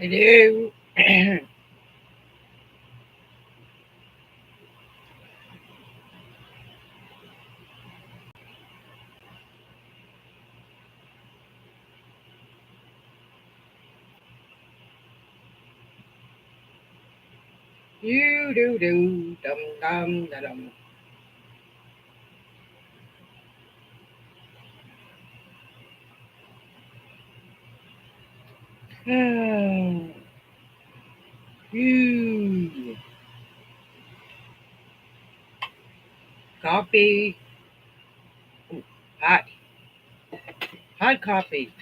I do. You do dum dum da dum. Hmm. You coffee, hot hot coffee.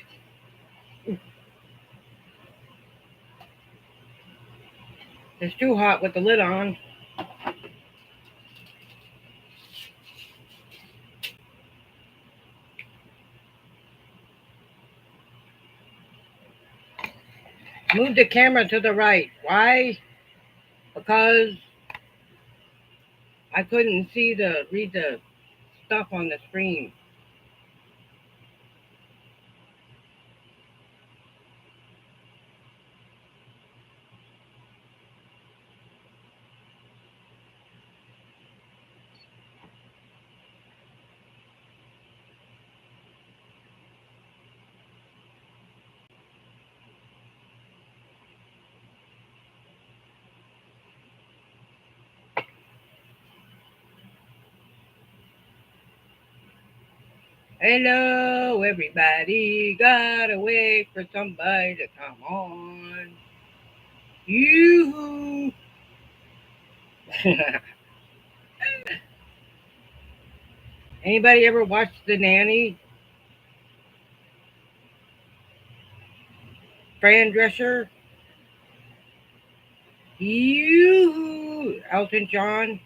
It's too hot with the lid on. Move the camera to the right. Why? Because I couldn't see the read the stuff on the screen. Hello, everybody. Gotta wait for somebody to come on. You. Anybody ever watched The Nanny? Fran Drescher? You. Elton John?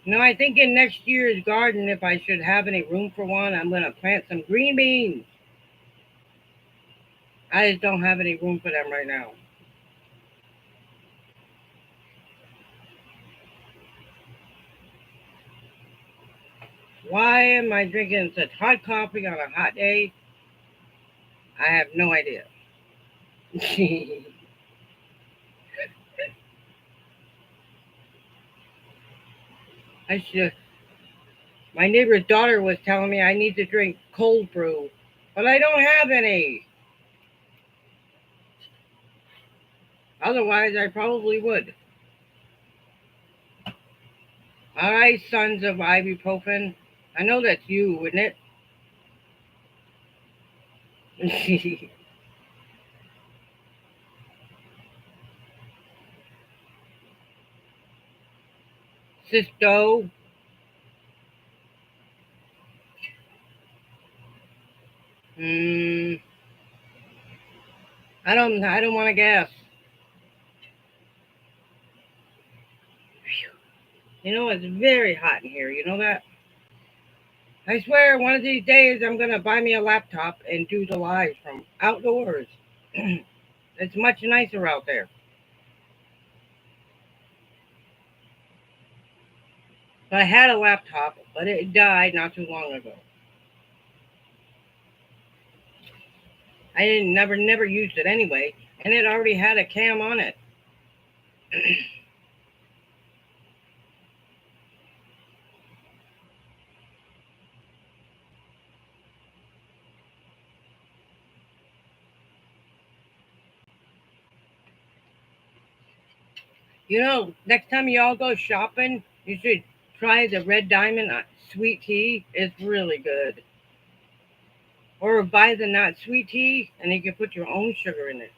No, I think in next year's garden, if I should have any room for one, I'm going to plant some green beans. I just don't have any room for them right now. Why am I drinking such hot coffee on a hot day? I have no idea. I should. My neighbor's daughter was telling me I need to drink cold brew, but I don't have any. Otherwise, I probably would. All right, sons of ibuprofen. I know that's you, wouldn't it? Sisto. Mm, I don't. I don't want to guess. You know it's very hot in here. You know that. I swear, one of these days I'm gonna buy me a laptop and do the live from outdoors. It's much nicer out there. I had a laptop, but it died not too long ago. I didn't never used it anyway, and it already had a cam on it. You know, next time y'all go shopping, you should try the Red Diamond sweet tea. It's really good. Or buy the not sweet tea, and you can put your own sugar in it.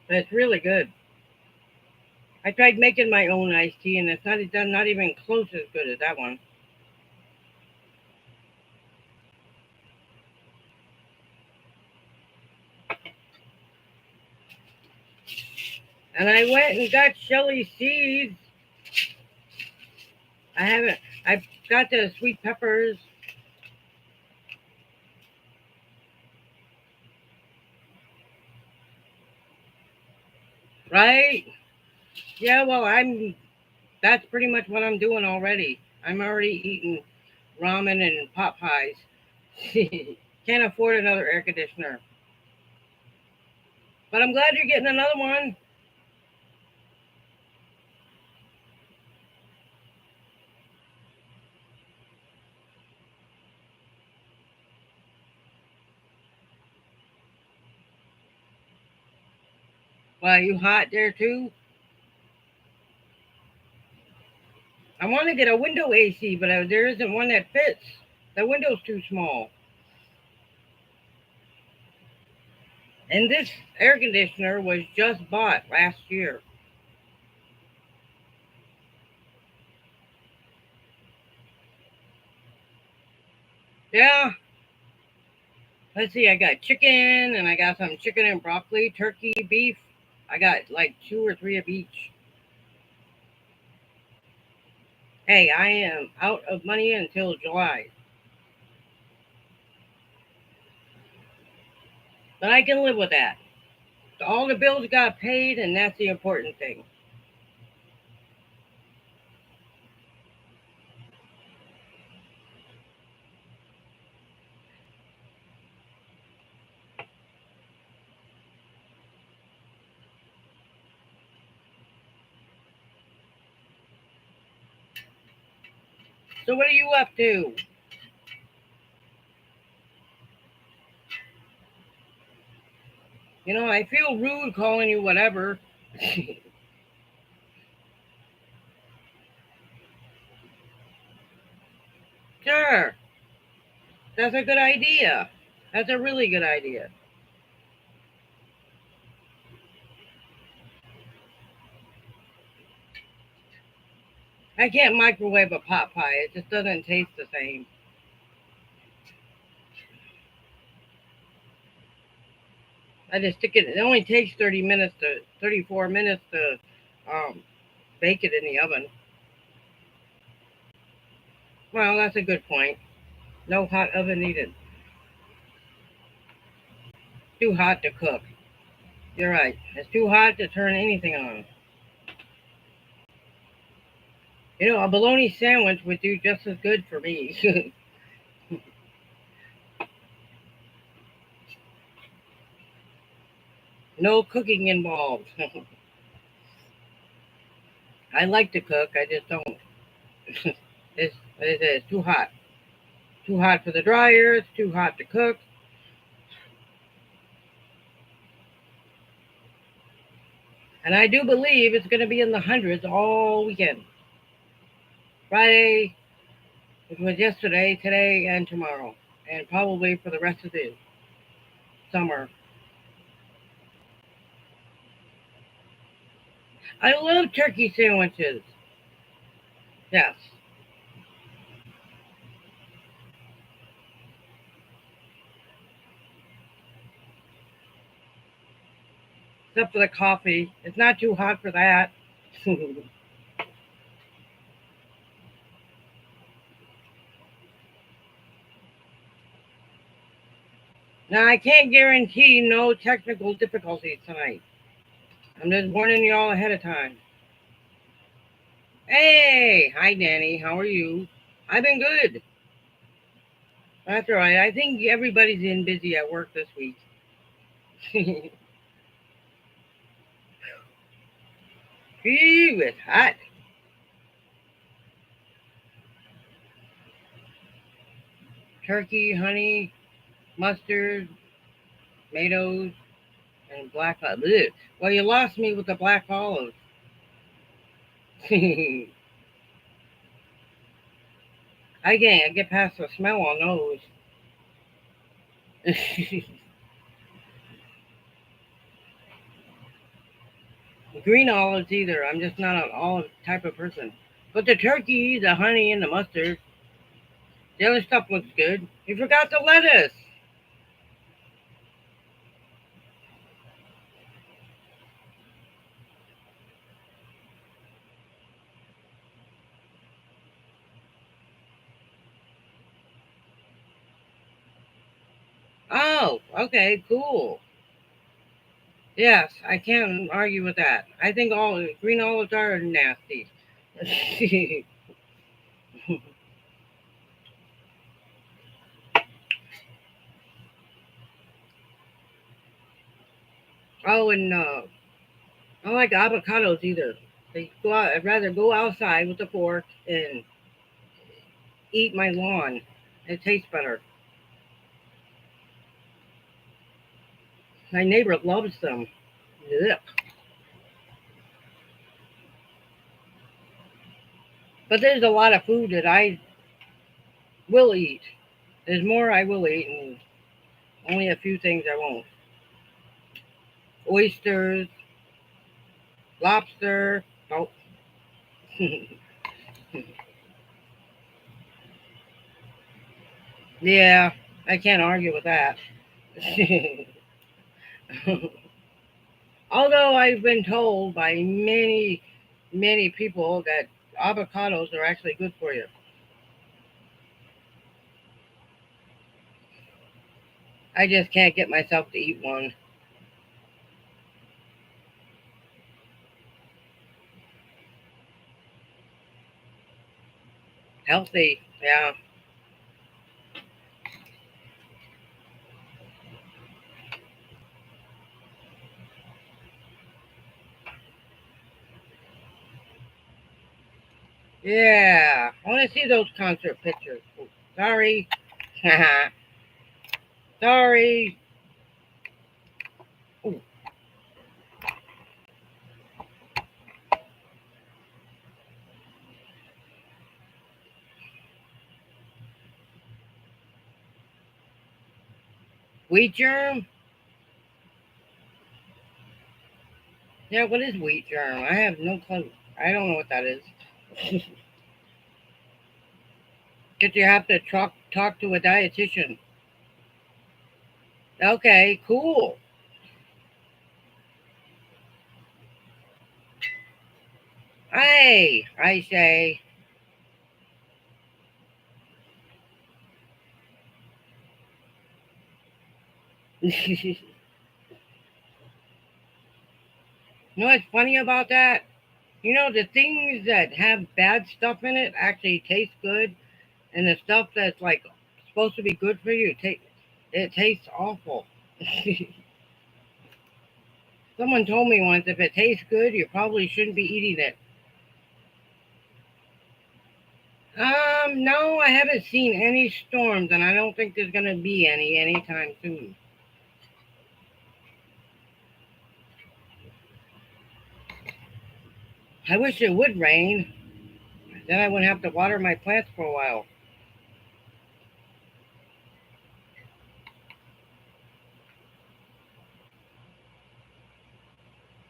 But it's really good. I tried making my own iced tea, and it's not even close as good as that one. And I went and got Shelly seeds. I haven't. I've got the sweet peppers, right? Yeah. Well, I'm. That's pretty much what I'm doing already. I'm already eating. ramen and pot pies. Can't afford another air conditioner. But I'm glad you're getting another one. Why, you hot there too? I want to get a window AC, but there isn't one that fits. The window's too small. And this air conditioner was just bought last year. Yeah, let's see, I got chicken and I got some chicken and broccoli, turkey, beef. I got like two or three of each. Hey, I am out of money until July, but I can live with that. All the bills got paid, and that's the important thing. So, what are you up to? I feel rude calling you whatever. Sure, that's a good idea. That's a really good idea. I can't microwave a pot pie. It just doesn't taste the same. I just stick it. It only takes 34 minutes to um, bake it in the oven. Well, that's a good point. No hot oven needed. Too hot to cook. You're right. It's too hot to turn anything on. A bologna sandwich would do just as good for me. No cooking involved. I like to cook. I just don't. It's too hot. Too hot for the dryer. It's too hot to cook. And I do believe it's going to be in the hundreds all weekend. Friday, it was yesterday, today, and tomorrow. And probably for the rest of the summer. I love turkey sandwiches. Yes. Except for the coffee. It's not too hot for that. Now, I can't guarantee no technical difficulties tonight. I'm just warning you all ahead of time. Hey, hi, Danny. How are you? I've been good. That's all right. I think everybody's been busy at work this week. Phew, it's hot. Turkey, honey, mustard, tomatoes, and black olive. Well, you lost me with the black olives. I can't get past the smell on those. Green olives either. I'm just not an olive type of person. But the turkey, the honey, and the mustard, the other stuff looks good. You forgot the lettuce. Oh, okay, cool. Yes, I can't argue with that. I think all green olives are nasty. Oh, and I don't like avocados either. They go out. I'd rather go outside with a fork and eat my lawn. It tastes better. My neighbor loves them. Ugh. But there's a lot of food that I will eat. There's more I will eat, and only a few things I won't. Oysters, lobster. Oh, yeah, I can't argue with that. Although I've been told by many people that avocados are actually good for you. I just can't get myself to eat one. Healthy, yeah. Yeah. I want to see those concert pictures. Oh, sorry. Sorry. Ooh, wheat germ? Yeah, what is wheat germ? I have no clue. I don't know what that is. Did you have to talk to a dietitian? Okay, cool. Hey, I say. You know what's funny about that? You know, the things that have bad stuff in it actually taste good, and the stuff that's like supposed to be good for you, it tastes awful. Someone told me once if it tastes good, you probably shouldn't be eating it. No, I haven't seen any storms, and I don't think there's gonna be any anytime soon. I wish it would rain. Then I wouldn't have to water my plants for a while.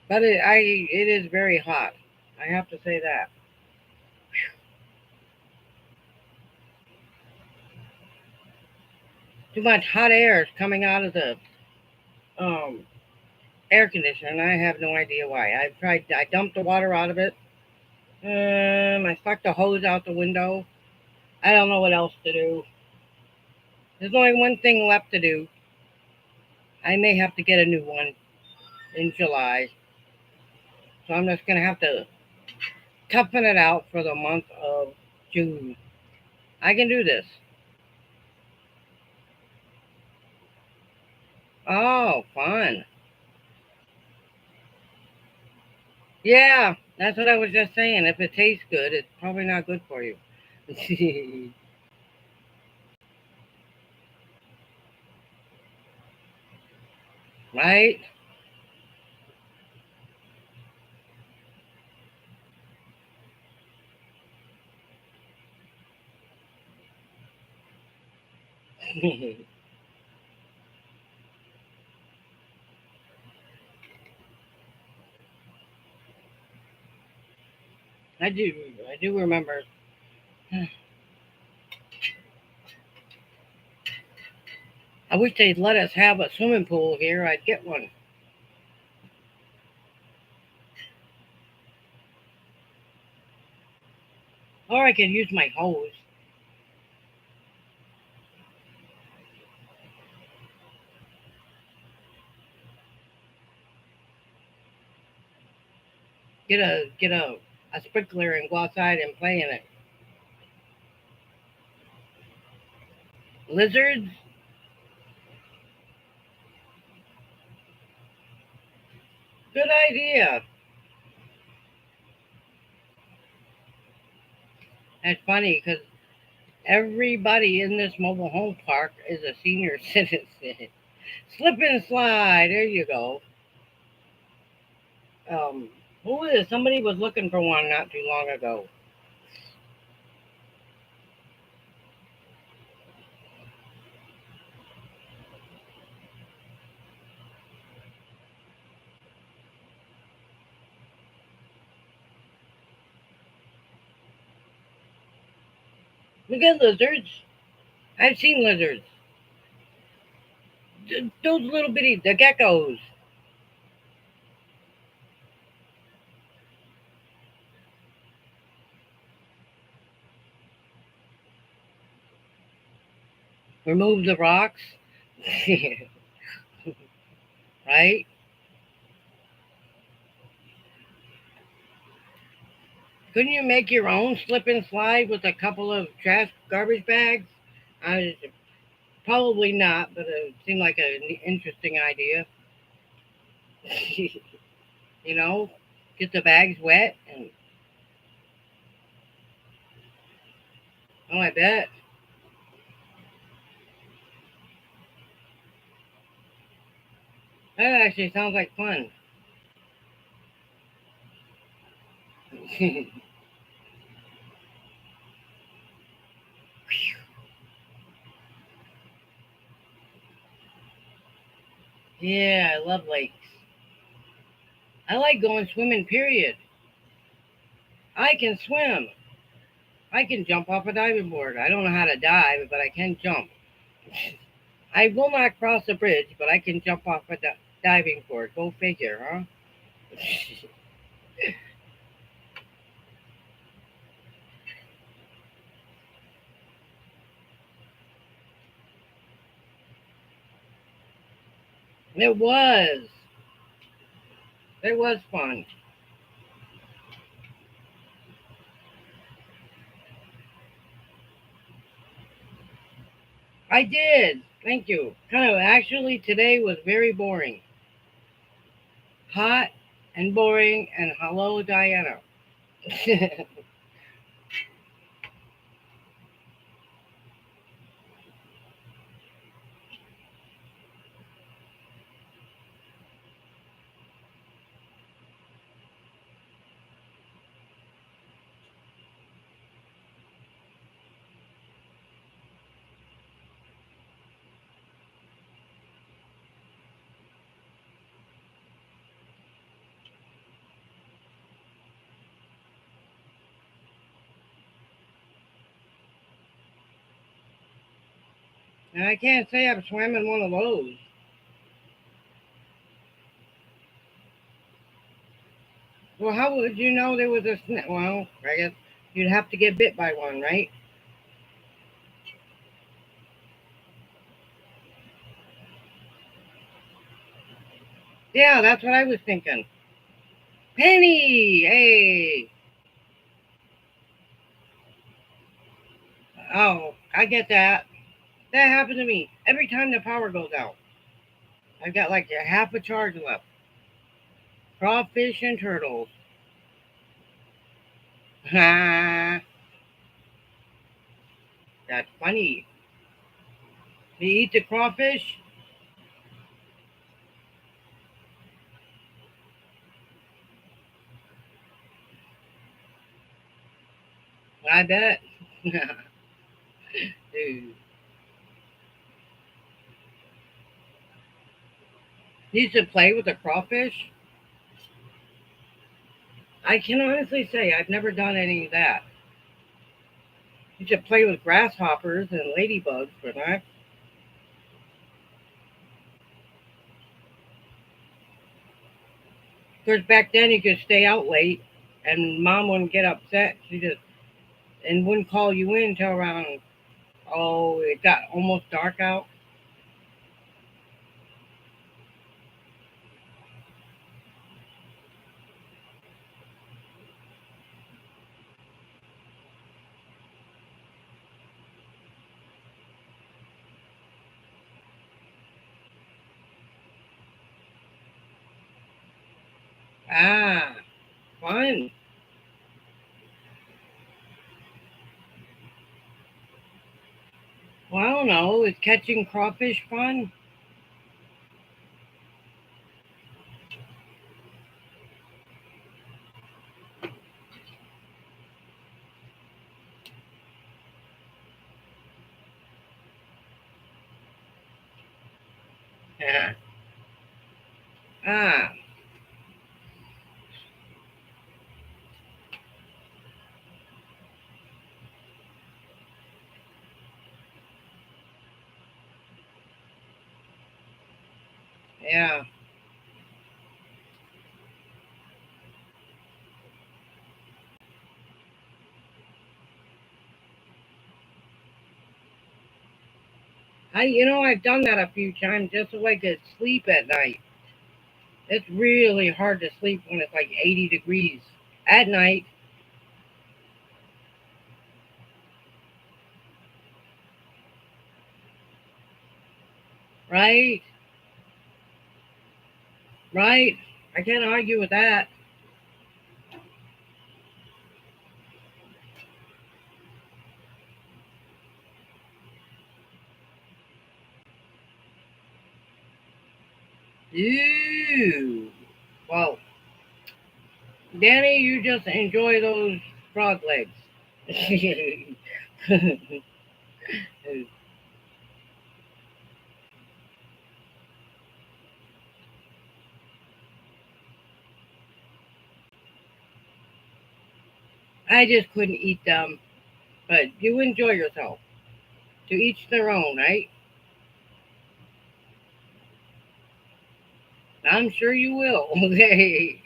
But it is very hot. I have to say that. Too much hot air is coming out of the um air conditioner, and I have no idea why. I tried. I dumped the water out of it. I stuck the hose out the window. I don't know what else to do. There's only one thing left to do. I may have to get a new one in July, so I'm just gonna have to toughen it out for the month of June. I can do this. Oh, fun. Yeah, that's what I was just saying. If it tastes good, it's probably not good for you. Right? I do. I do remember. I wish they'd let us have a swimming pool here. I'd get one. Or I could use my hose. Get a sprinkler and go outside and play in it. Lizards? Good idea. That's funny because everybody in this mobile home park is a senior citizen. Slip and slide. There you go. Um, who was it? Somebody was looking for one not too long ago. Look at lizards. I've seen lizards. Those little bitty, the geckos. Remove the rocks. Right? Couldn't you make your own slip and slide with a couple of trash garbage bags? I probably not, but it seemed like an interesting idea. You know, get the bags wet and oh, I bet that actually sounds like fun. Yeah, I love lakes. I like going swimming. Period. I can swim. I can jump off a diving board. I don't know how to dive, but I can jump. I will not cross a bridge, but I can jump off a diving board. Go figure, huh? It was. It was fun. I did. Thank you. Kind of actually today was very boring. Hot and boring and hello Diana. And I can't say I've swam in one of those. Well, how would you know there was a snake? Well, I guess you'd have to get bit by one, right? Yeah, that's what I was thinking. Penny! Hey! Oh, I get that. That happened to me every time the power goes out. I've got like a half a charge left. Crawfish and turtles. Ha! That's funny. You eat the crawfish? I bet. Dude. You used to play with the crawfish? I can honestly say I've never done any of that. You should play with grasshoppers and ladybugs, but I. Of course, back then you could stay out late, and mom wouldn't get upset. She just and wouldn't call you in until around it got almost dark out. Ah, fun. Well, I don't know. Is catching crawfish fun? Yeah. Ah, yeah. I've done that a few times just so I could sleep at night. It's really hard to sleep when it's like 80 degrees at night, right? Right? I can't argue with that. Ooh. Well, Danny, you just enjoy those frog legs. I just couldn't eat them, but you enjoy yourself. To each their own, right? I'm sure you will. Okay.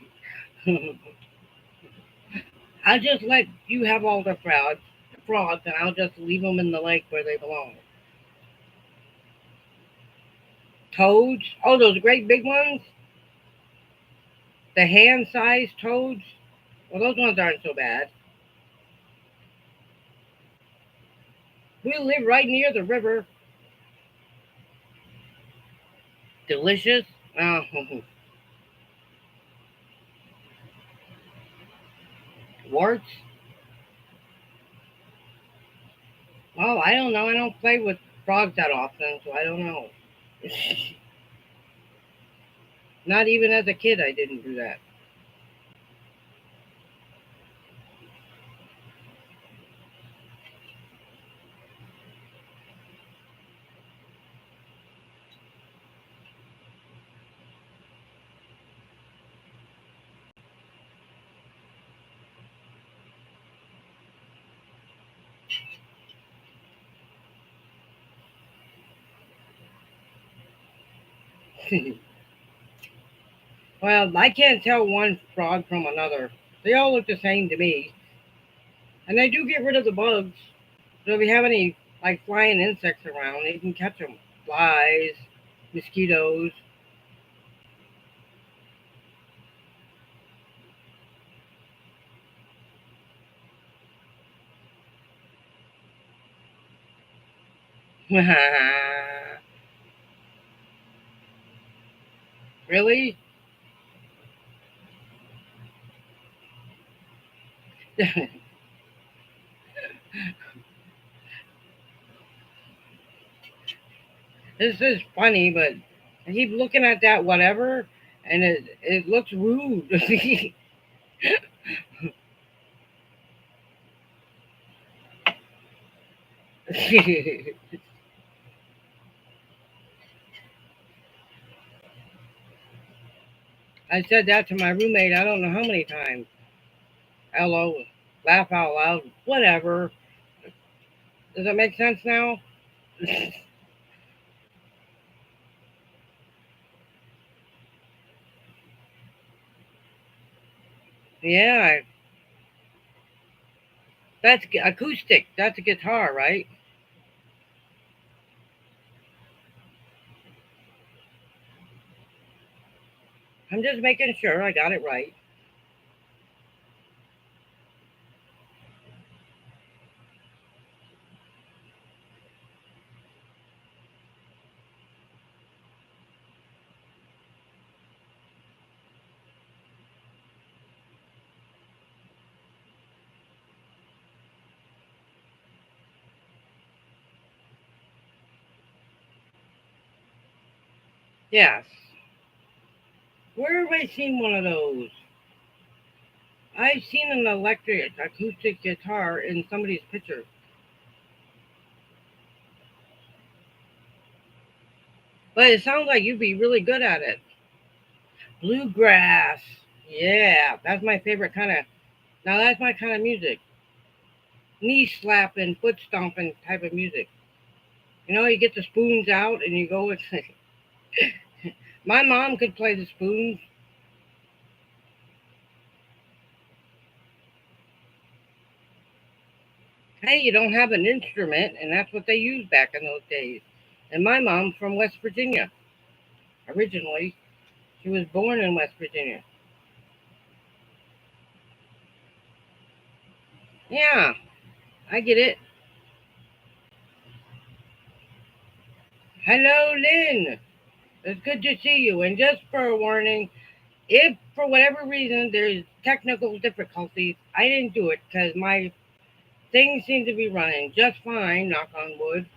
I'll just let you have all the frogs, and I'll just leave them in the lake where they belong. Toads? Oh, those great big ones? The hand-sized toads? Well, those ones aren't so bad. We live right near the river. Delicious. Oh, warts? Oh, I don't know. I don't play with frogs that often, so I don't know. Not even as a kid, I didn't do that. Well, I can't tell one frog from another. They all look the same to me. And they do get rid of the bugs. So if you have any like flying insects around, you can catch them. Flies, mosquitoes. Really? This is funny, but I keep looking at that whatever, and it looks rude. I said that to my roommate. I don't know how many times. Hello, laugh out loud, whatever. Does that make sense now? Yeah, that's acoustic. That's a guitar, right? I'm just making sure I got it right. Yes. Where have I seen one of those? I've seen an electric acoustic guitar in somebody's picture. But it sounds like you'd be really good at it. Bluegrass. Yeah, that's my favorite kind of. Now that's my kind of music. Knee slapping, foot stomping type of music. You know, you get the spoons out and you go with. My mom could play the spoons. Hey, you don't have an instrument, and that's what they used back in those days. And my mom's from West Virginia originally. She was born in West Virginia. Yeah, I get it. Hello, Lynn. It's good to see you. And just for a warning, if for whatever reason there's technical difficulties, I didn't do it because my things seem to be running just fine, knock on wood.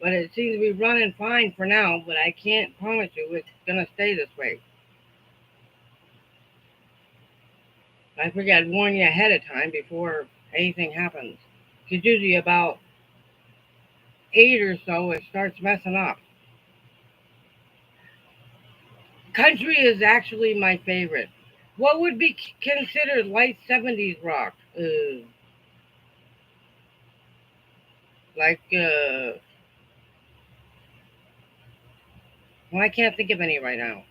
But it seems to be running fine for now, but I can't promise you it's going to stay this way. I figure I'd warn you ahead of time before anything happens. Because usually about 8 or so, it starts messing up. Country is actually my favorite. What would be considered light 70s rock? Like, well, I can't think of any right now.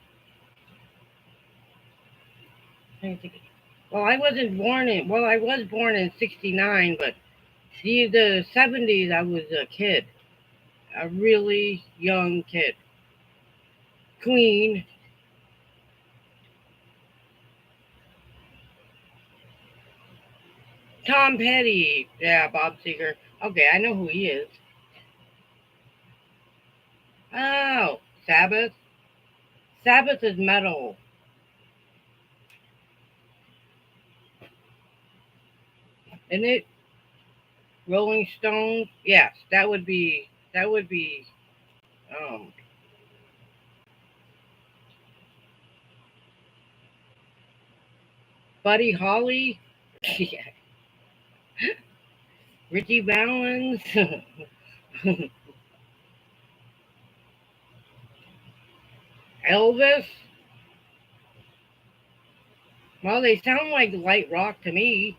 Well, I wasn't born in, well, I was born in 69, but the 70s, I was a kid, a really young kid. Queen, Tom Petty, yeah, Bob Seger. Okay, I know who he is. Oh, Sabbath. Sabbath is metal. Isn't it? Rolling Stones. Yes, that would be um Buddy Holly. Yeah. Richie Valens. Elvis. Well, they sound like light rock to me.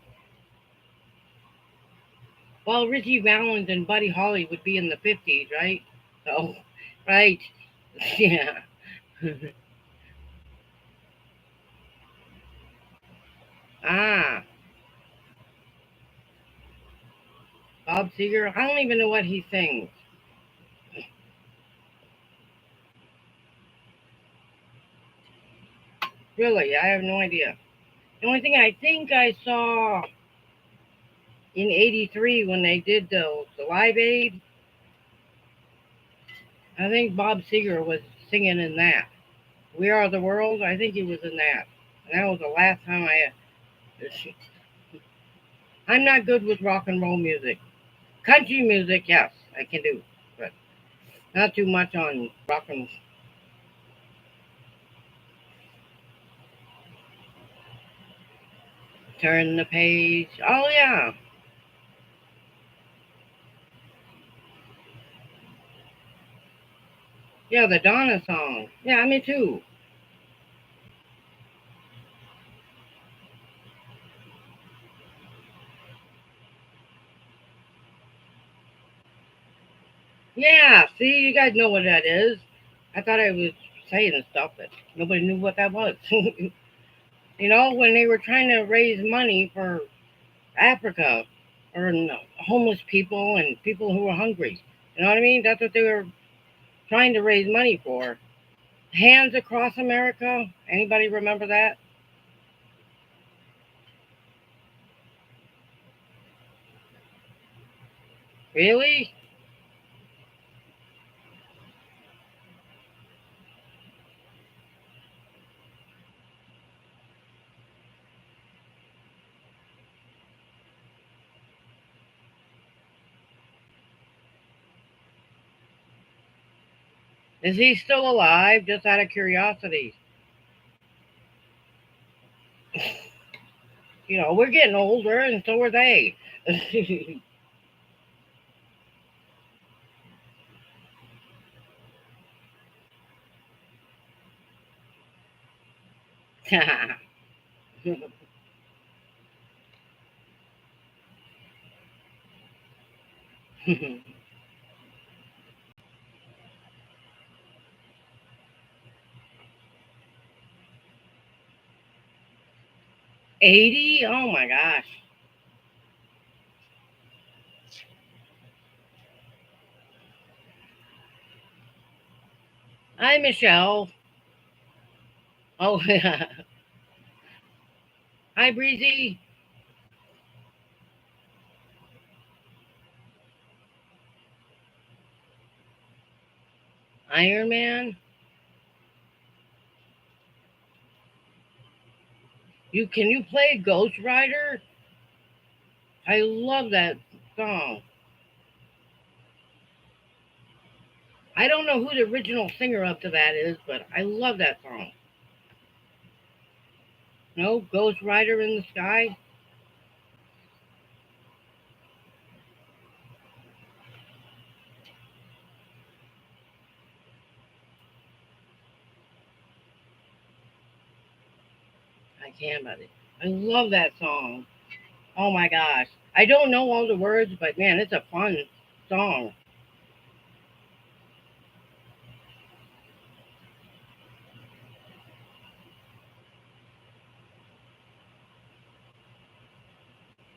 Well, Richie Valens and Buddy Holly would be in the 50s, right? So, right. Yeah. Ah, Bob Seger. I don't even know what he sings. Really, I have no idea. The only thing I think I saw in '83 when they did the Live Aid, I think Bob Seger was singing in that. We Are the World. I think he was in that. And that was the last time I. I'm not good with rock and roll music. Country music, yes, I can do, but not too much on rock and. Turn the page. Oh yeah, yeah, the Donna song. Yeah, me too. Yeah, see, you guys know what that is. I thought I was saying stuff, but nobody knew what that was. When they were trying to raise money for Africa or no, homeless people and people who were hungry. You know what I mean? That's what they were trying to raise money for. Hands Across America. Anybody remember that? Really? Is he still alive? Just out of curiosity. You know, we're getting older, and so are they. '80? Oh my gosh. Hi, Michelle. Oh, yeah. Hi, Breezy. Iron Man. You play Ghost Rider? I love that song. I don't know who the original singer up to that is, but I love that song. No, Ghost Rider in the Sky. I can't, but I love that song. Oh my gosh. I don't know all the words, but man, it's a fun song.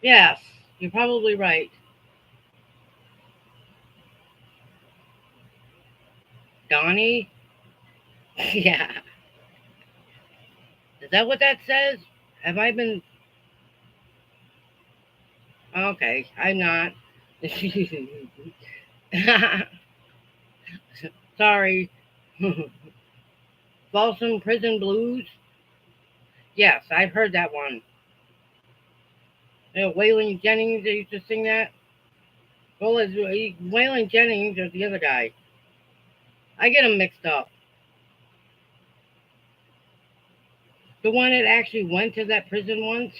Yes, you're probably right. Donnie? Yeah. Is that what that says? Have I been. Okay, I'm not. Sorry. Folsom Prison Blues? Yes, I've heard that one. You know, Waylon Jennings they used to sing that. Well, it's Waylon Jennings or the other guy. I get them mixed up. The one that actually went to that prison once.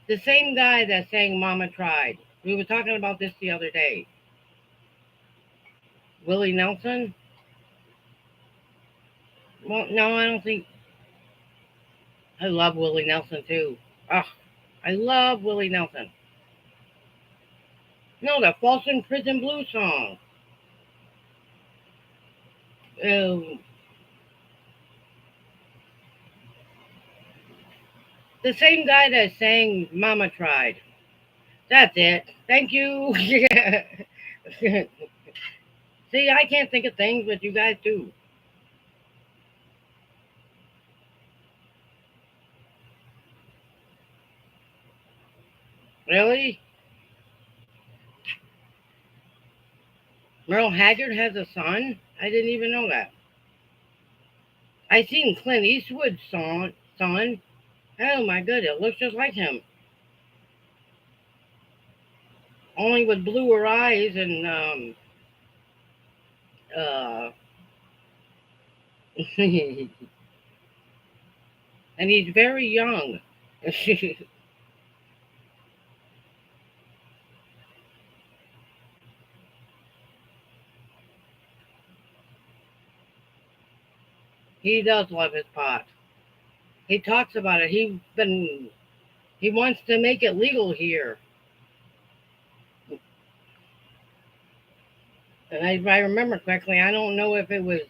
The same guy that sang Mama Tried. We were talking about this the other day. Willie Nelson? Well, no, I don't think. I love Willie Nelson too. Oh, I love Willie Nelson. No, the Folsom Prison Blues song. Uh, the same guy that sang Mama Tried. That's it. Thank you. Yeah. See, I can't think of things, but you guys do. Really? Merle Haggard has a son? I didn't even know that. I seen Clint Eastwood's son. Oh my good, it looks just like him. Only with bluer eyes and uh and he's very young. He does love his pot. He talks about it. He wants to make it legal here. And if I remember correctly, I don't know if it was.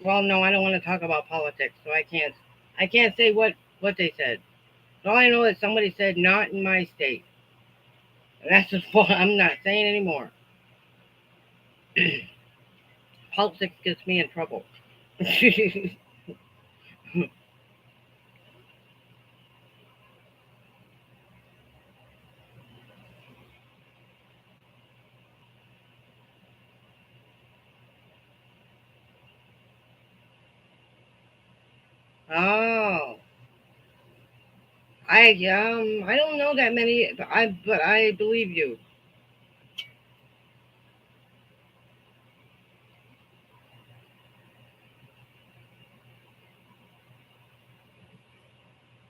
Well, no, I don't want to talk about politics, so I can't. I can't say what they said. All I know is somebody said not in my state. And that's just what I'm not saying anymore. Politics gets me in trouble. Oh, I don't know that many, but I believe you.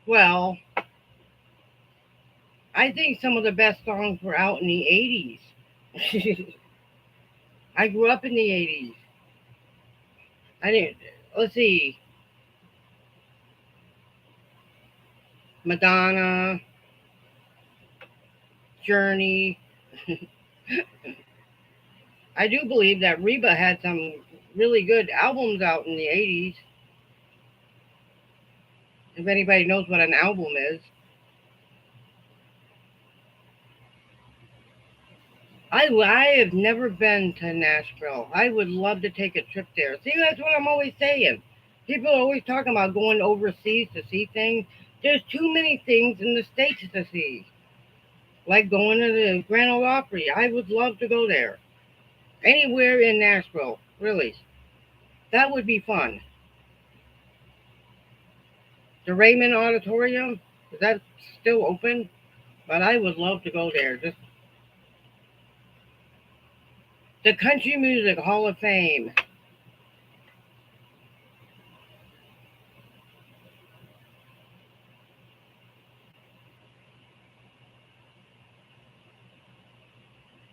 Well, I think some of the best songs were out in the 80s. I grew up in the 80s. I didn't, let's see, Madonna, Journey. I do believe that Reba had some really good albums out in the 80s. If anybody knows what an album is, I have never been to Nashville. I would love to take a trip there. See, that's what I'm always saying. People are always talking about going overseas to see things. There's too many things in the States to see. Like going to the Grand Ole Opry. I would love to go there. Anywhere in Nashville, really. That would be fun. The Raymond Auditorium, is that still open? But I would love to go there. Just the Country Music Hall of Fame.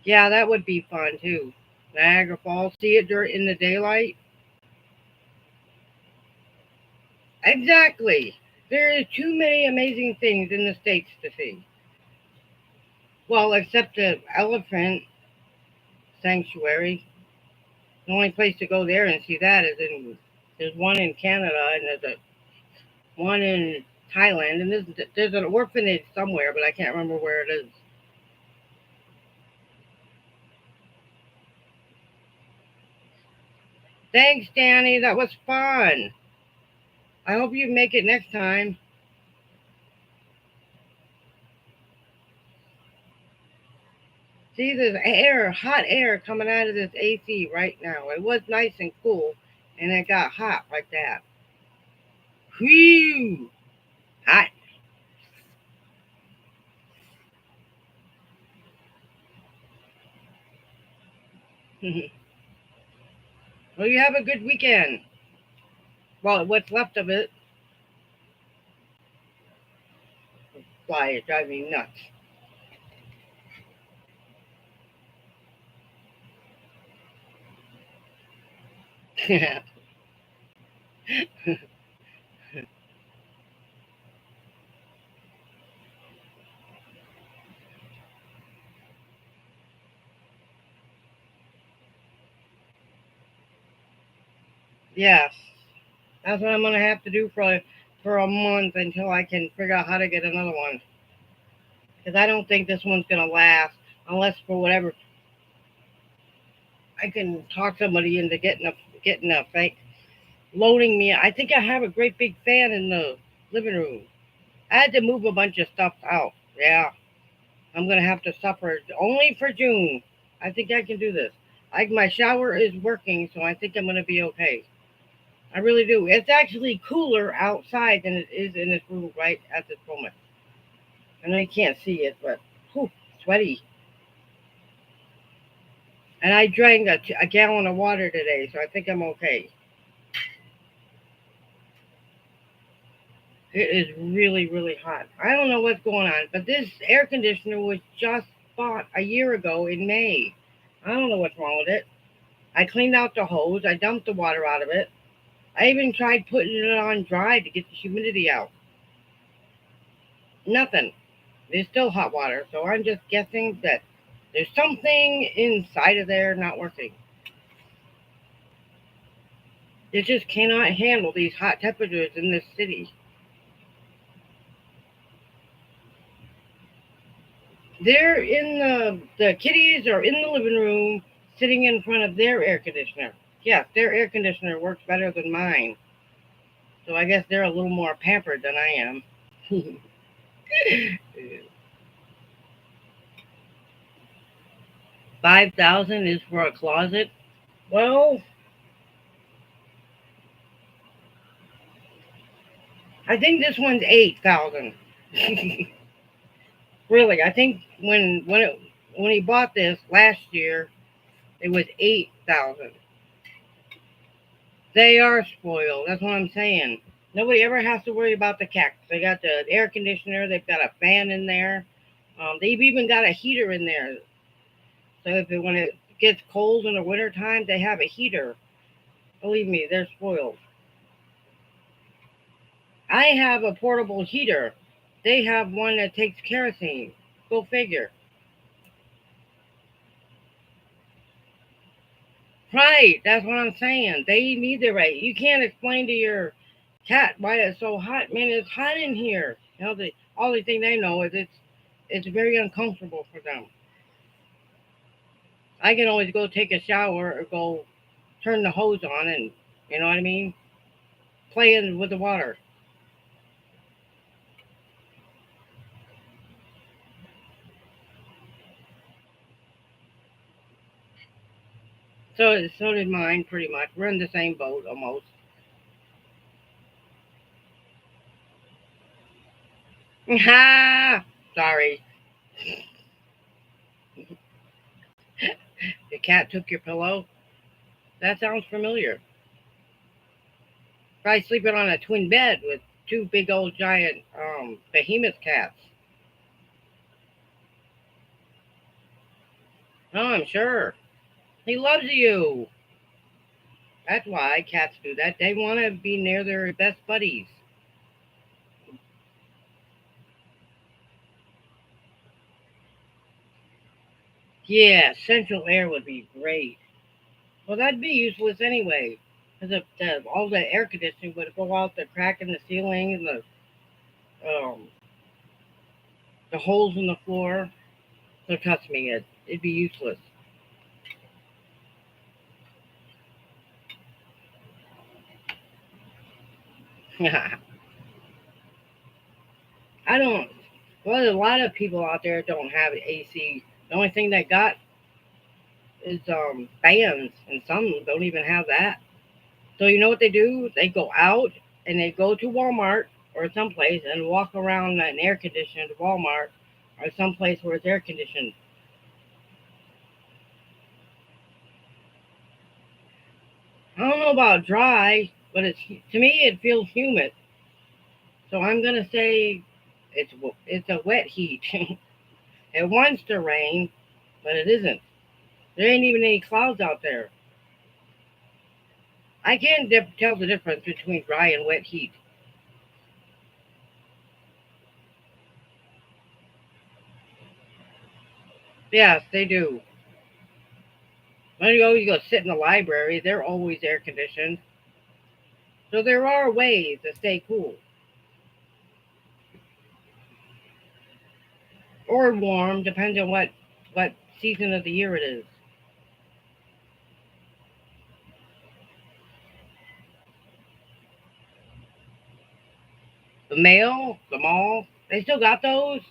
Yeah, that would be fun too. Niagara Falls, see it during in the daylight. Exactly. There is too many amazing things in the States to see. Well, except the elephant sanctuary. The only place to go there and see that is in there's one in Canada and there's one in Thailand and there's an orphanage somewhere, but I can't remember where it is. Thanks, Danny. That was fun. I hope you make it next time. See, there's air, hot air coming out of this AC right now. It was nice and cool, and it got hot like that. Whew! Hot. Well, you have a good weekend. Well, what's left of it. Fly, it drives me nuts. Yes, that's what I'm gonna have to do for a month until I can figure out how to get another one. Because I don't think this one's gonna last unless for whatever I can talk somebody into getting a fake loading me. I think I have a great big fan in the living room. I had to move a bunch of stuff out. Yeah, I'm gonna have to suffer only for June. I think I can do this. My shower is working, so I think I'm gonna be okay. I really do. It's actually cooler outside than it is in this room right at this moment. I know you can't see it, but whew, sweaty. And I drank a gallon of water today, so I think I'm okay. It is really, really hot. I don't know what's going on, but this air conditioner was just bought a year ago in May. I don't know what's wrong with it. I cleaned out the hose. I dumped the water out of it. I even tried putting it on dry to get the humidity out. Nothing. There's still hot water, so I'm just guessing that there's something inside of there not working. It just cannot handle these hot temperatures in this city. They're in the kitties are in the living room sitting in front of their air conditioner. Yes, their air conditioner works better than mine. So I guess they're a little more pampered than I am. 5,000 is for a closet. Well, I think this one's 8,000. Really, I think when he bought this last year, it was 8,000. They are spoiled. That's what I'm saying. Nobody ever has to worry about the cats. They got the air conditioner. They've got a fan in there. They've even got a heater in there. So when it gets cold in the wintertime, they have a heater. Believe me, they're spoiled. I have a portable heater. They have one that takes kerosene. Go figure. Right, that's what I'm saying. They need the right. You can't explain to your cat why it's so hot. Man, it's hot in here. The only thing they know is it's very uncomfortable for them. I can always go take a shower or go turn the hose on and you know what I mean, playing with the water. So did mine pretty much. We're in the same boat almost. Ha! Sorry, the cat took your pillow. That sounds familiar. Probably sleeping on a twin bed with two big old giant behemoth cats. Oh, I'm sure. He loves you. That's why cats do that. They want to be near their best buddies. Yeah, central air would be great. Well, that'd be useless anyway, because all the air conditioning would go out the crack in the ceiling and the holes in the floor. So trust me, it'd be useless. I don't. Well, a lot of people out there don't have AC. The only thing they got is fans, and some don't even have that. So you know what they do? They go out and they go to Walmart or someplace and walk around an air conditioned Walmart or someplace where it's air conditioned. I don't know about dry, but to me it feels humid. So I'm gonna say it's a wet heat. It wants to rain, but it isn't. There ain't even any clouds out there. I can't tell the difference between dry and wet heat. Yes, they do. When you go sit in the library, they're always air conditioned. So there are ways to stay cool or warm, depending on what season of the year it is. The mall, they still got those.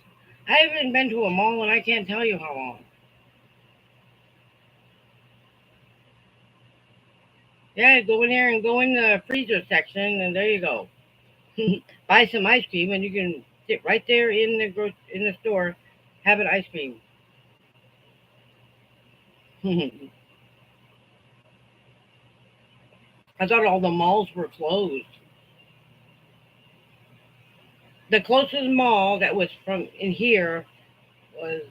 I haven't been to a mall and I can't tell you how long. Yeah, go in there and go in the freezer section, and there you go. Buy some ice cream, and you can sit right there in in the store, having ice cream. I thought all the malls were closed. The closest mall that was from in here was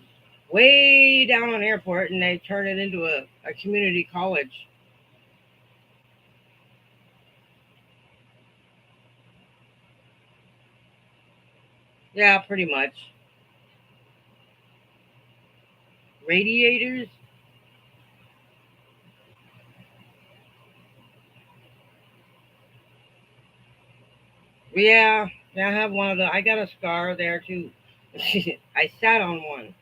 way down on airport, and they turned it into a community college. Yeah, pretty much. Radiators. Yeah, yeah, I have one of the. I got a scar there too. I sat on one.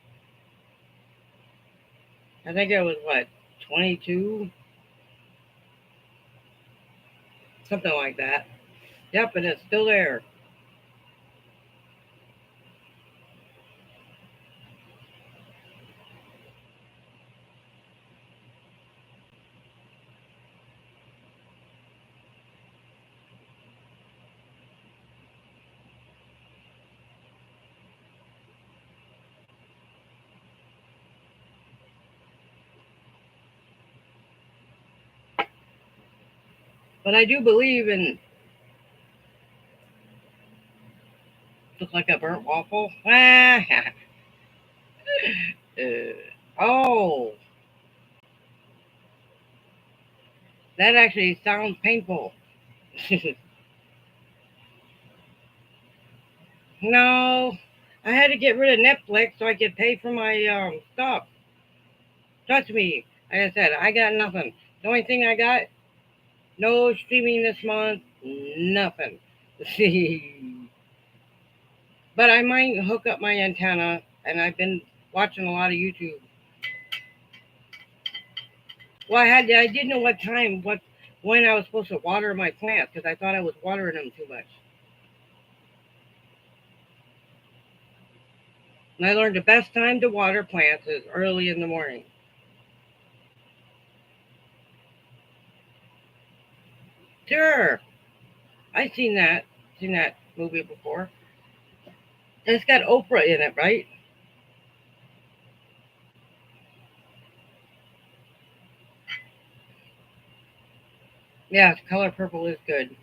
I think it was what 22, something like that. Yep, and it's still there. But I do believe in Look like a burnt waffle. Ah, oh, that actually sounds painful. No, I had to get rid of Netflix so I could pay for my stuff. Trust me. Like I said, I got nothing. The only thing I got, no streaming this month, nothing. But I might hook up my antenna, and I've been watching a lot of YouTube. Well, I didn't know what time, when I was supposed to water my plants because I thought I was watering them too much. And I learned the best time to water plants is early in the morning. Sure, I seen that movie before. And it's got Oprah in it, right? Yeah, Color Purple is good.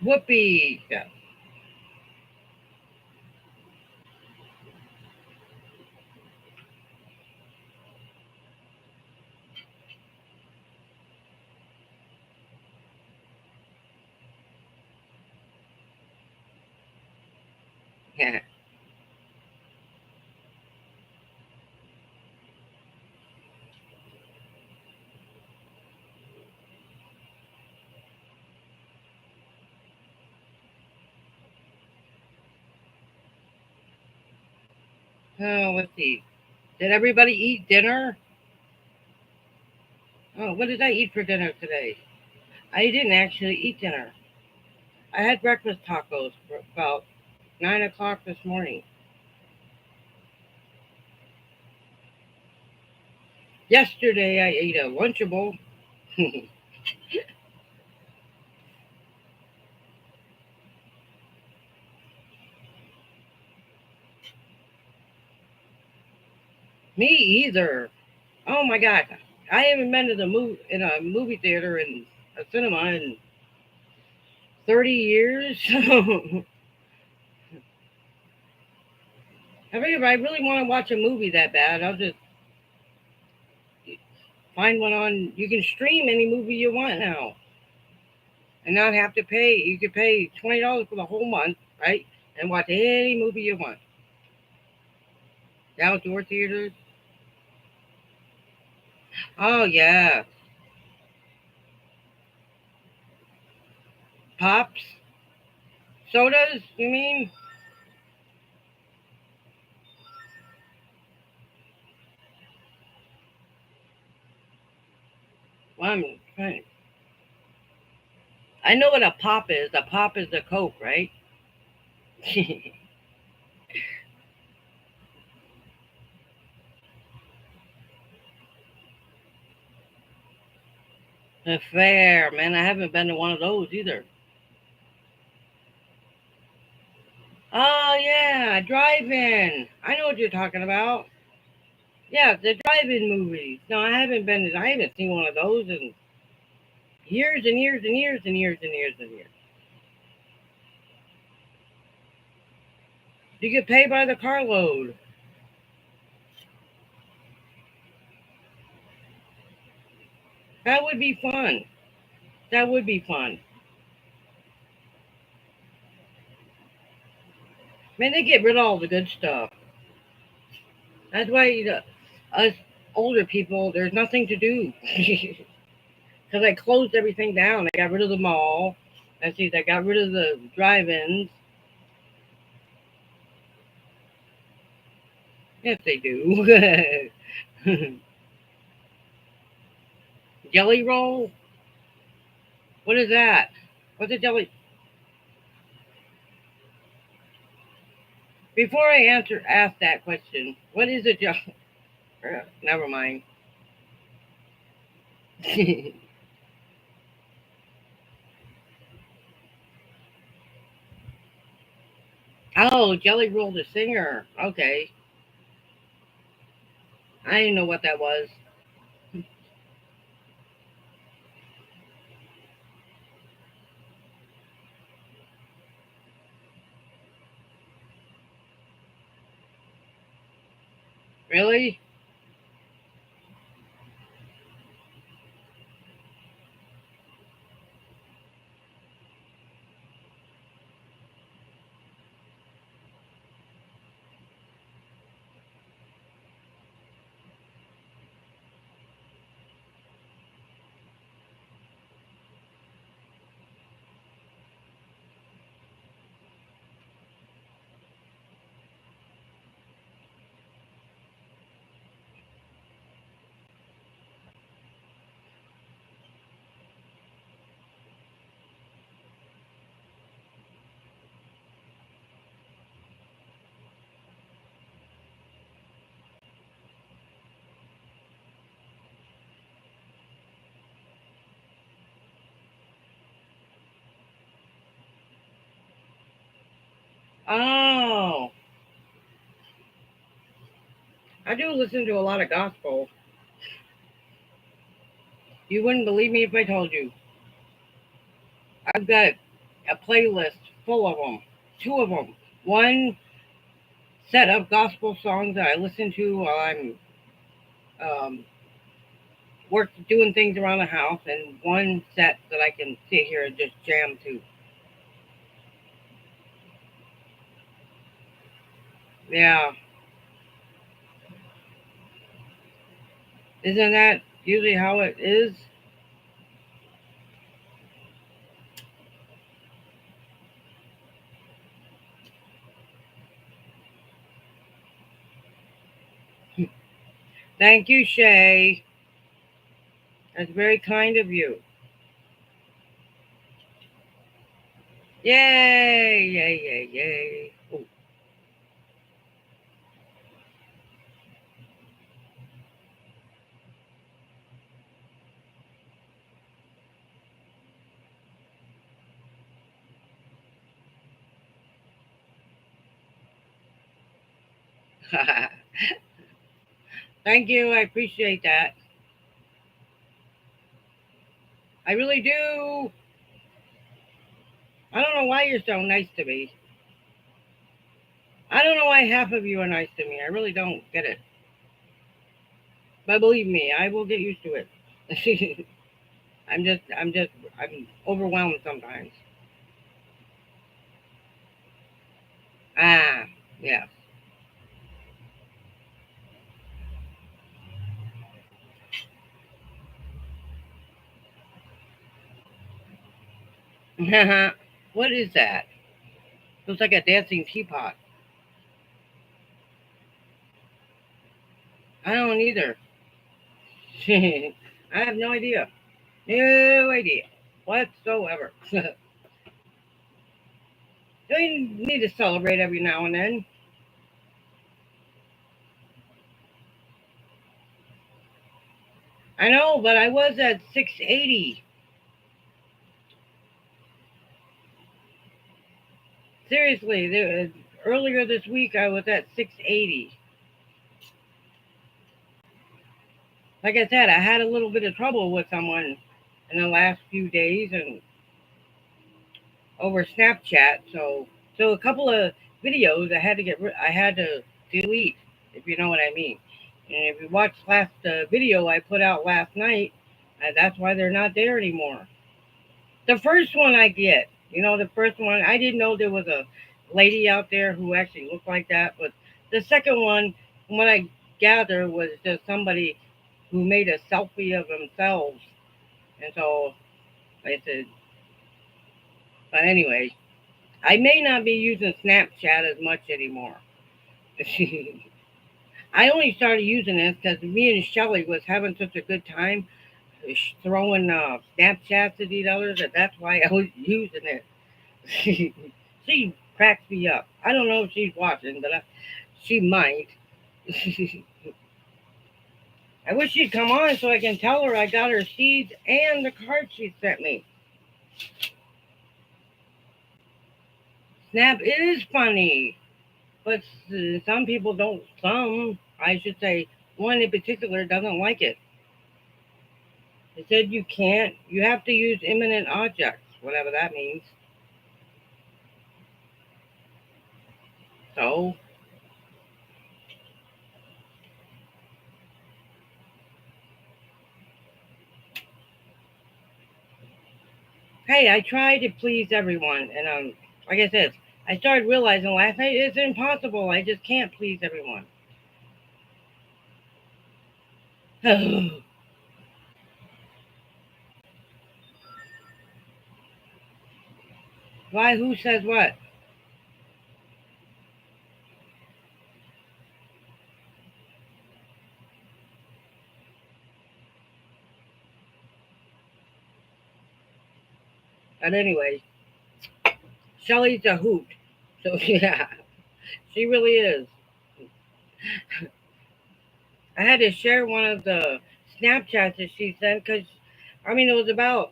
Whoopee. Yeah. Yeah. Oh, let's see. Did everybody eat dinner? Oh, what did I eat for dinner today? I didn't actually eat dinner. I had breakfast tacos for about 9 o'clock this morning. Yesterday I ate a Lunchable. Me either. Oh my god. I haven't been to the in a movie theater in a cinema in 30 years. I mean, if I really want to watch a movie that bad, I'll just find one on. You can stream any movie you want now and not have to pay. You could pay $20 for the whole month, right? And watch any movie you want. The outdoor theaters. Oh yeah, pops, sodas. You mean? Well, I know what a pop is. A pop is a Coke, right? A fair man. I haven't been to one of those either. Oh yeah, drive-in. I know what you're talking about. Yeah, the drive-in movies. No, I haven't been. I haven't seen one of those in years and years and years and years and years and years. You get paid by the carload. That would be fun. That would be fun. Man, they get rid of all the good stuff. That's why us older people, there's nothing to do. Because I closed everything down. I got rid of the mall. Let's see, I got rid of the drive-ins. Yes, they do. Jelly roll? What is that? What's a jelly? Before I ask that question, what is a jelly? Never mind. Oh, Jelly Roll the singer. Okay, I didn't know what that was. Really? Oh, I do listen to a lot of gospel. You wouldn't believe me if I told you. I've got a playlist full of them. Two of them. One set of gospel songs that I listen to while I'm um, work doing things around the house, and one set that I can sit here and just jam to. Yeah, isn't that usually how it is? Thank you, Shay. That's very kind of you. Yay! Yay! Yay! Yay! Ooh. Thank you. I appreciate that. I really do. I don't know why you're so nice to me. I don't know why half of you are nice to me. I really don't get it. But believe me, I will get used to it. I'm overwhelmed sometimes. Ah, yeah. What is that? Looks like a dancing teapot. I don't either. I have no idea. No idea whatsoever. You need to celebrate every now and then. I know, but I was at 680. Seriously, earlier this week I was at 680. Like I said, I had a little bit of trouble with someone in the last few days and over Snapchat. So a couple of videos I had to delete, if you know what I mean. And if you watched last video I put out last night, that's why they're not there anymore. The first one I get, the first one I didn't know there was a lady out there who actually looked like that, but the second one, from what I gather, was just somebody who made a selfie of themselves, and so I said, but anyway, I may not be using Snapchat as much anymore. I only started using it because me and Shelly was having such a good time throwing Snapchats at each other that that's why I was using it. She cracks me up. I don't know if she's watching, but she might. I wish she'd come on so I can tell her I got her seeds and the card she sent me. Snap is funny, but some people don't. Some, I should say, one in particular doesn't like it. It said you can't. You have to use imminent objects, whatever that means. So Hey, I try to please everyone, and like I said, I started realizing last night it's impossible. I just can't please everyone. Why? Who says what? But anyway, Shelly's a hoot. So yeah, she really is. I had to share one of the Snapchats that she sent because, I mean, it was about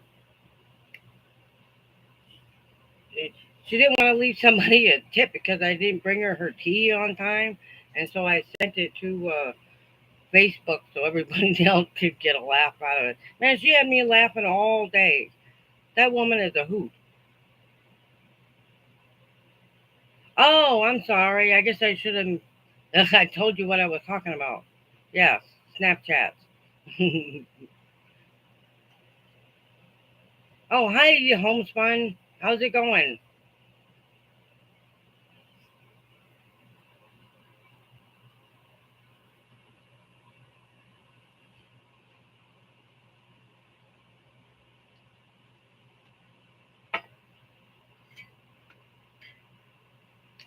she didn't want to leave somebody a tip because I didn't bring her tea on time, and so I sent it to Facebook so everybody else could get a laugh out of it. Man, she had me laughing all day. That woman is a hoot. Oh, I'm sorry. I guess I should have. I told you what I was talking about. Yes, Snapchats. Oh, hi, homespun. How's it going?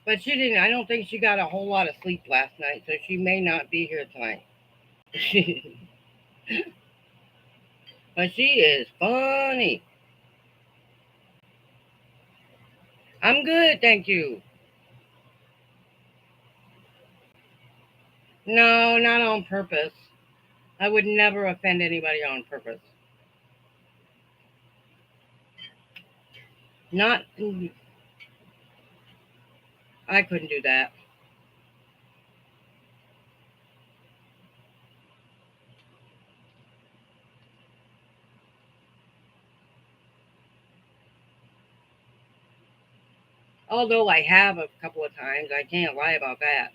But she didn't. I don't think she got a whole lot of sleep last night, so she may not be here tonight. But she is funny. I'm good, thank you. No, not on purpose. I would never offend anybody on purpose. Not. I couldn't do that. Although I have a couple of times, I can't lie about that.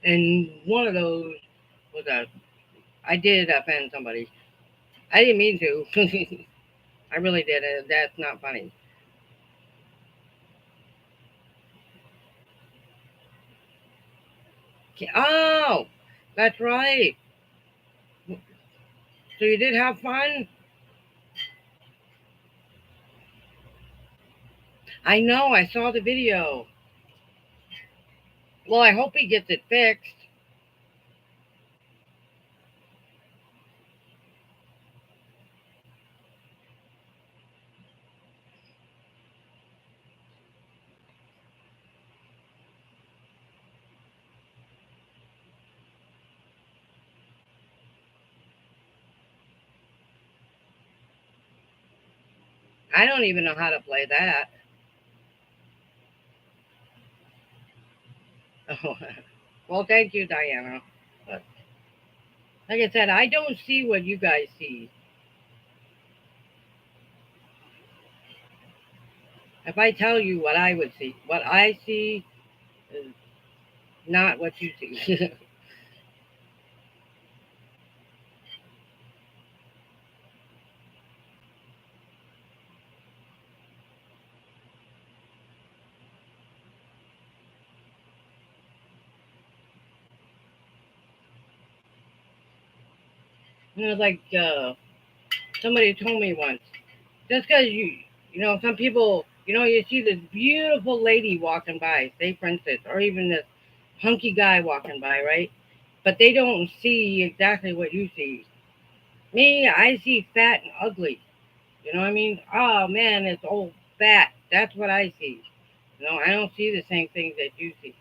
And one of those was a. I did offend somebody. I didn't mean to. I really did. That's not funny. Oh, that's right. So you did have fun? I know. I saw the video. Well, I hope he gets it fixed. I don't even know how to play that. Oh, well, thank you, Diana. But like I said, I don't see what you guys see. If I tell you what I would see, what I see is not what you see. And it's like somebody told me once, just because some people, you see this beautiful lady walking by, say for instance, or even this hunky guy walking by, right? But they don't see exactly what you see. Me, I see fat and ugly. You know what I mean? Oh man, it's old fat. That's what I see. I don't see the same things that you see.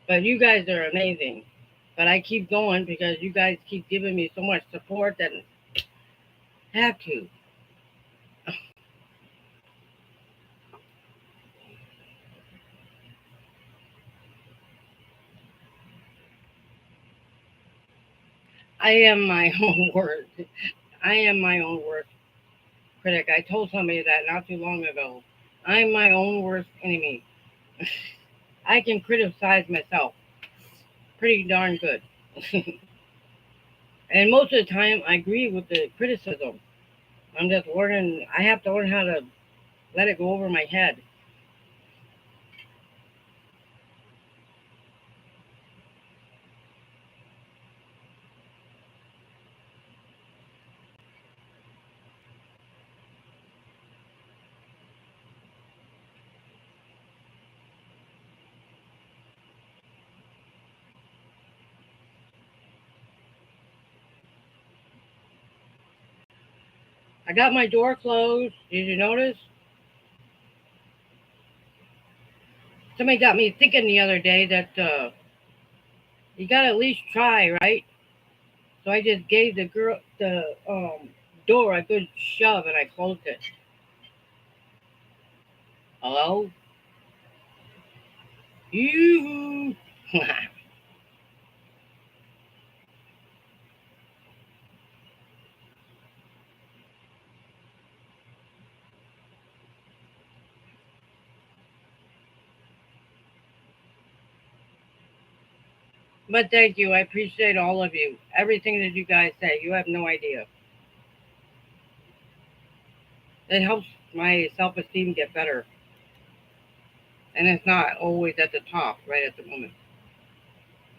But you guys are amazing. But I keep going because you guys keep giving me so much support that I have to. I am my own worst. I am my own worst critic. I told somebody that not too long ago. I'm my own worst enemy. I can criticize myself pretty darn good. And most of the time, I agree with the criticism. I'm just learning, I have to learn how to let it go over my head. I got my door closed. Did you notice? Somebody got me thinking the other day that you gotta at least try, right? So I just gave the door a good shove and I closed it. Hello? You. But thank you. I appreciate all of you. Everything that you guys say. You have no idea. It helps my self esteem get better. And it's not always at the top right at the moment.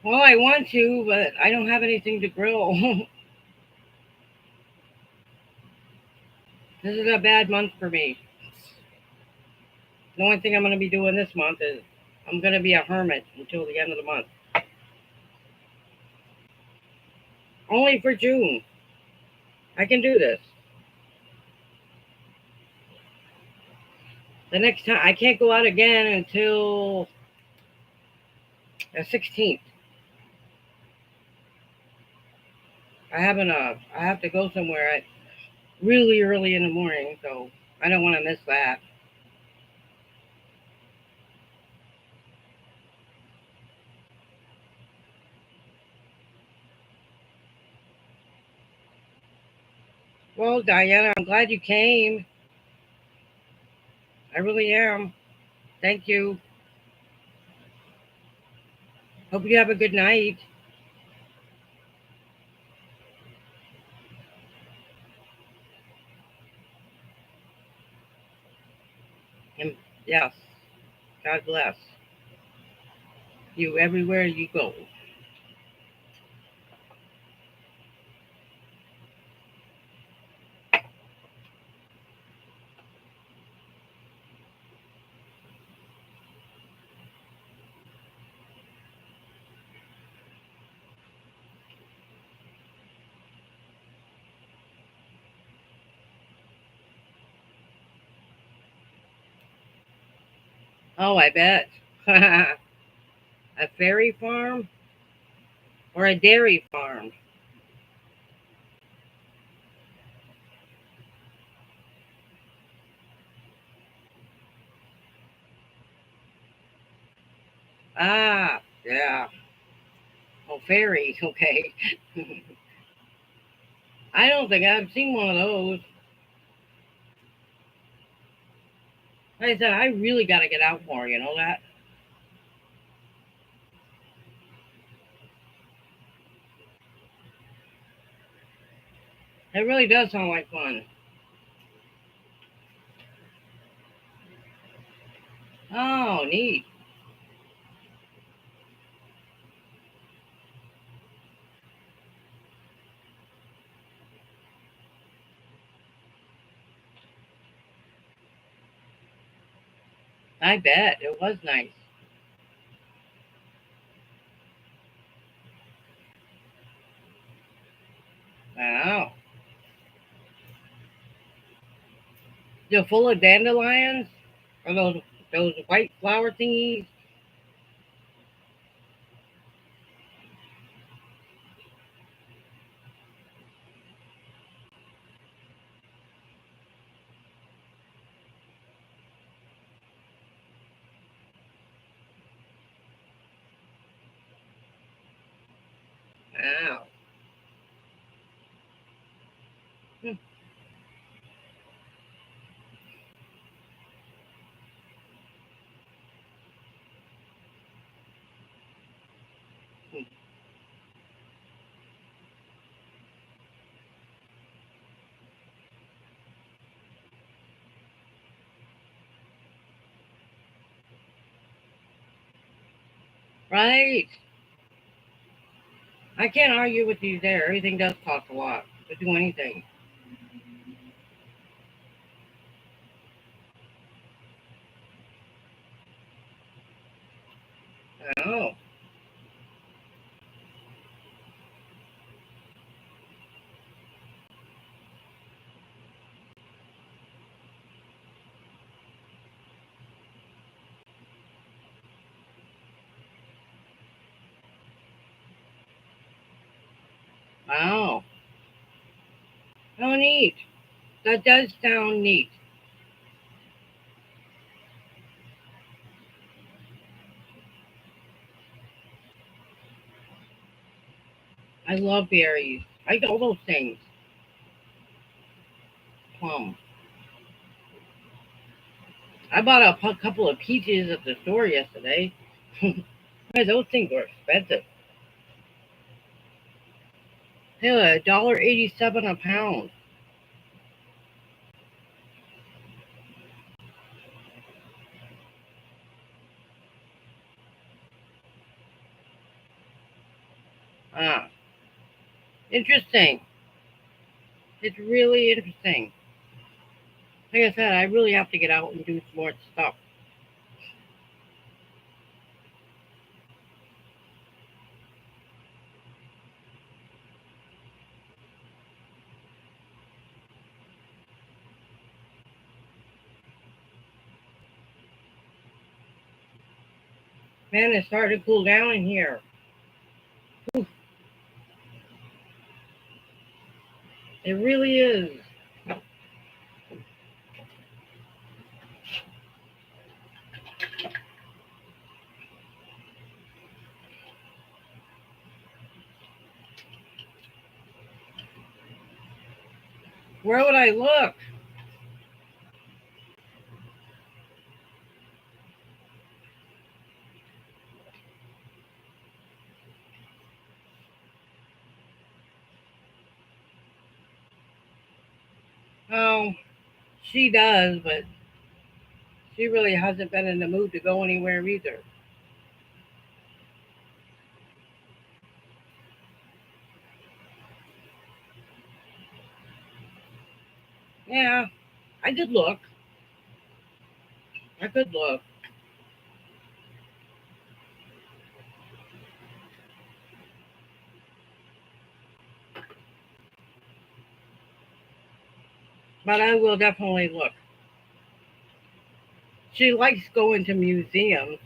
Well, I want to, but I don't have anything to grill. This is a bad month for me. The only thing I'm going to be doing this month is I'm going to be a hermit until the end of the month. Only for June. I can do this. The next time I can't go out again until the 16th. I have to go somewhere at really early in the morning, so I don't want to miss that. Well, Diana, I'm glad you came. I really am. Thank you. Hope you have a good night. And yes, God bless you everywhere you go. Oh, I bet. A fairy farm or a dairy farm? Ah, yeah. Oh, fairy. Okay. I don't think I've seen one of those. Like I said, I really got to get out more. You know that? It really does sound like fun. Oh, neat. I bet it was nice. Wow. They're full of dandelions or those white flower thingies. Wow. Hmm. Right? I can't argue with you there. Everything does cost a lot to do anything. Oh, wow. How neat. That does sound neat. I love berries. I like all those things. Plum. I bought a couple of peaches at the store yesterday. Man, those things are expensive. They were $1.87 a pound. Ah, interesting. It's really interesting. Like I said, I really have to get out and do some more stuff. Man, it's starting to cool down in here. It really is. Where would I look? Oh, she does, but she really hasn't been in the mood to go anywhere either. Yeah, I could look. I could look. But I will definitely look. She likes going to museums.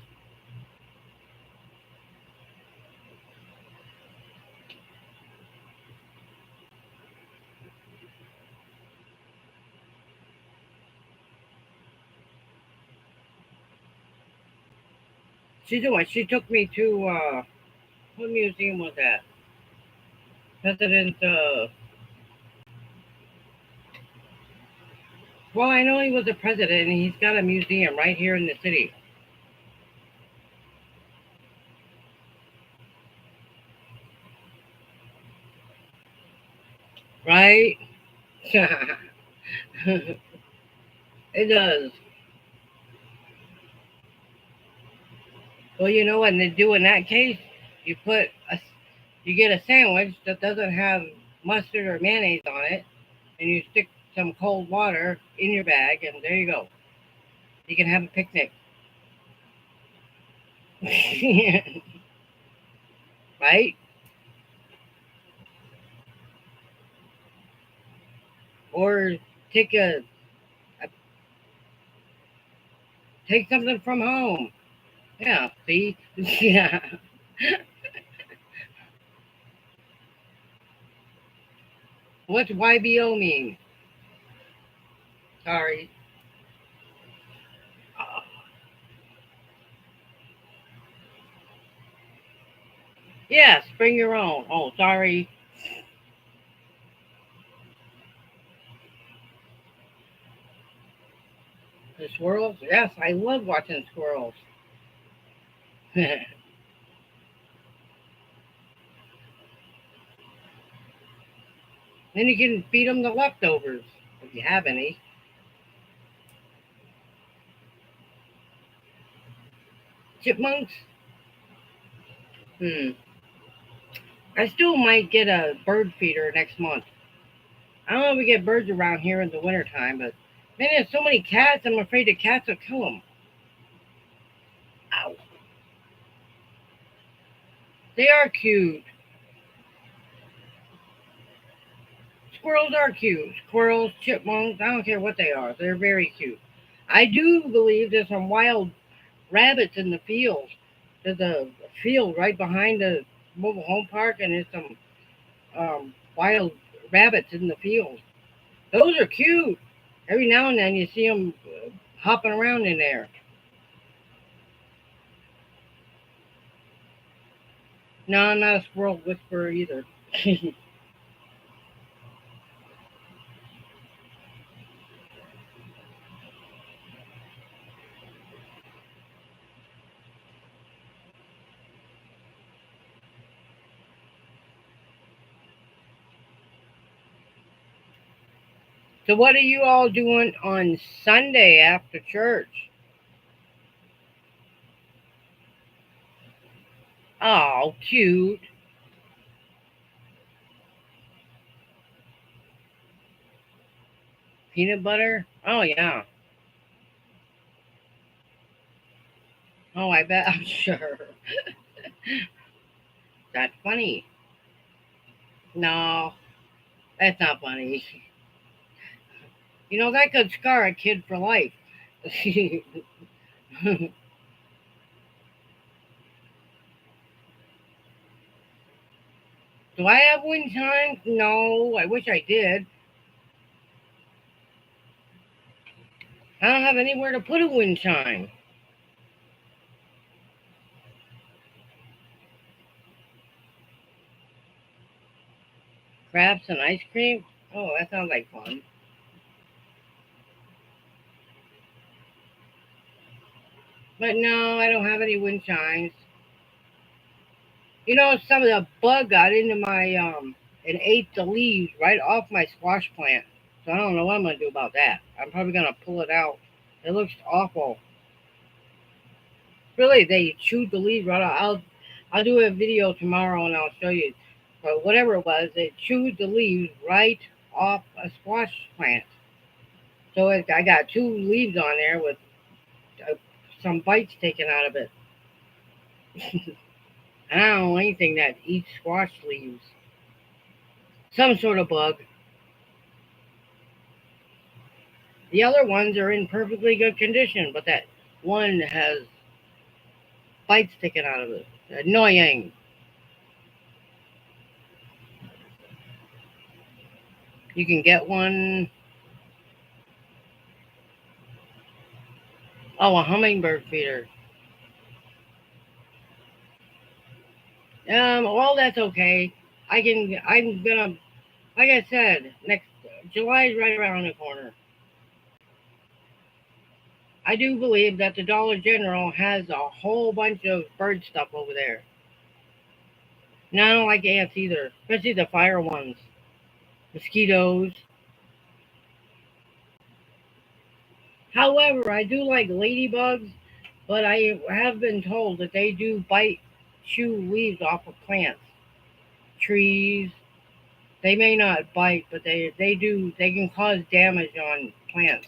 She did what? She took me to what museum was that? President. Well, I know he was a president, and he's got a museum right here in the city, right? It does. Well, you know what they do in that case? You put a, you get a sandwich that doesn't have mustard or mayonnaise on it, and you stick some cold water in your bag, and there you go. You can have a picnic, right? Or take a take something from home. Yeah, see, yeah. What's YBO mean? Sorry. Uh, yes, bring your own. Oh, sorry. The squirrels? Yes, I love watching squirrels. Then you can feed them the leftovers if you have any. Chipmunks? Hmm. I still might get a bird feeder next month. I don't know if we get birds around here in the wintertime, but man, there's so many cats. I'm afraid the cats will kill them. Ow. They are cute. Squirrels are cute. Squirrels, chipmunks, I don't care what they are. They're very cute. I do believe there's some wild rabbits in the field. There's a field right behind the mobile home park, and there's some wild rabbits in the field. Those are cute. Every now and then you see them hopping around in there. No, I'm not a squirrel whisperer either. So, what are you all doing on Sunday after church? Oh, cute. Peanut butter? Oh, yeah. Oh, I bet. I'm sure. That's funny. No, that's not funny. You know, that could scar a kid for life. Do I have wind chimes? No, I wish I did. I don't have anywhere to put a wind chime. Crabs and ice cream? Oh, that sounds like fun. But no, I don't have any wind chimes. You know, some of the bug got into my and ate the leaves right off my squash plant. So I don't know what I'm gonna do about that. I'm probably gonna pull it out. It looks awful. Really, they chewed the leaves right out. I'll do a video tomorrow and I'll show you. But whatever it was, they chewed the leaves right off a squash plant. So I got two leaves on there with uh, some bites taken out of it. I don't know anything that eats squash leaves. Some sort of bug. The other ones are in perfectly good condition, but that one has bites sticking out of it. Annoying. You can get one. Oh, a hummingbird feeder. Well, that's okay. I can. I'm gonna. Like I said, next July is right around the corner. I do believe that the Dollar General has a whole bunch of bird stuff over there. And I don't like ants either, especially the fire ones. Mosquitoes. However, I do like ladybugs, but I have been told that they do bite, chew leaves off of plants, trees. They may not bite, but they do. They can cause damage on plants.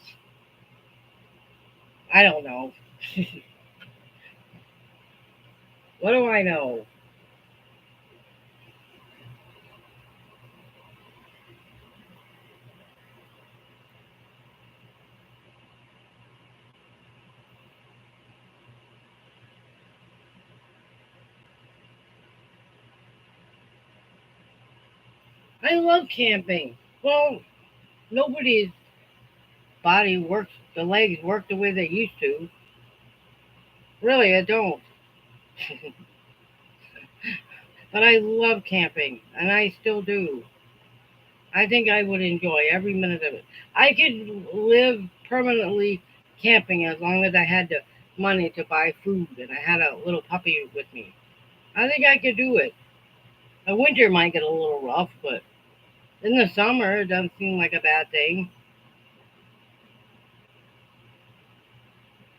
I don't know. What do I know? I love camping. Well, nobody's body works, the legs work the way they used to. Really, I don't. But I love camping, and I still do. I think I would enjoy every minute of it. I could live permanently camping as long as I had the money to buy food and I had a little puppy with me. I think I could do it. The winter might get a little rough, but in the summer it doesn't seem like a bad thing.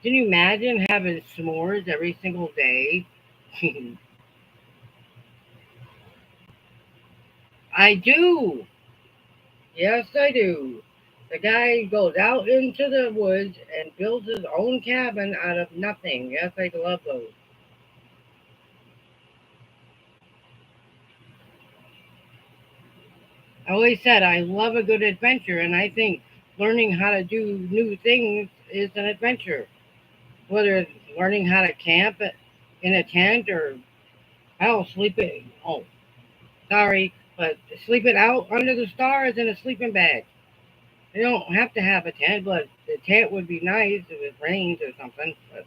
Can you imagine having s'mores every single day? I do. Yes, I do. The guy goes out into the woods and builds his own cabin out of nothing. Yes, I love those. I always said I love a good adventure, and I think learning how to do new things is an adventure. Whether it's learning how to camp in a tent or hell, sleeping. Oh, sorry, but sleeping out under the stars in a sleeping bag. You don't have to have a tent, but the tent would be nice if it rains or something. But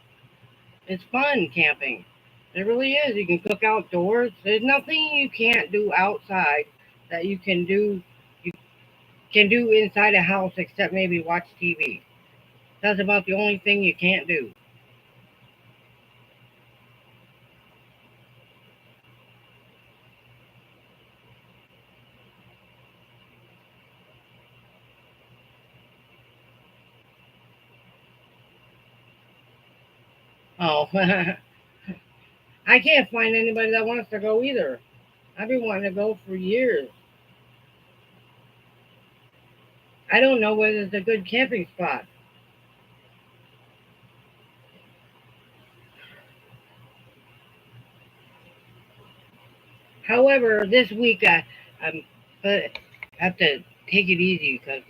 it's fun camping. It really is. You can cook outdoors. There's nothing you can't do outside that you can do inside a house except maybe watch TV. That's about the only thing you can't do. Oh, I can't find anybody that wants to go either. I've been wanting to go for years. I don't know whether it's a good camping spot. However, this week I'm but have to take it easy because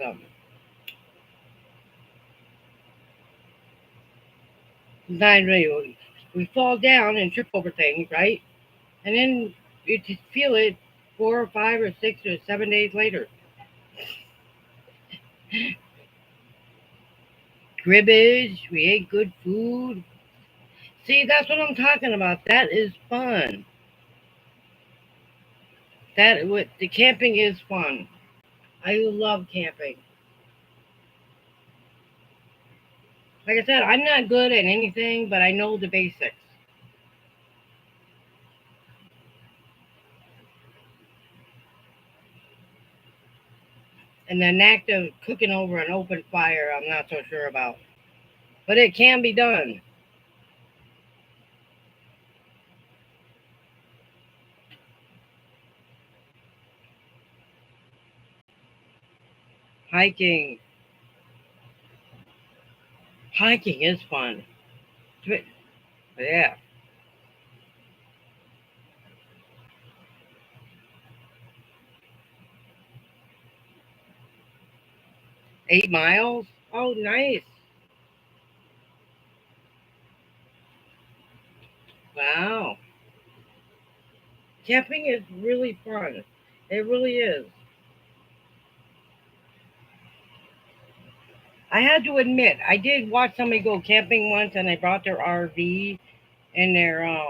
not really. We fall down and trip over things, right? And then you just feel it 4 or 5 or 6 or 7 days later. Cribbage, we ate good food. See, that's what I'm talking about. That is fun. That what the camping is fun. I love camping. Like I said, I'm not good at anything, but I know the basics. And the act of cooking over an open fire, I'm not so sure about. But it can be done. Hiking. Hiking is fun. Yeah. 8 miles? Oh, nice. Wow. Camping is really fun. It really is. I had to admit, I did watch somebody go camping once and they brought their RV and their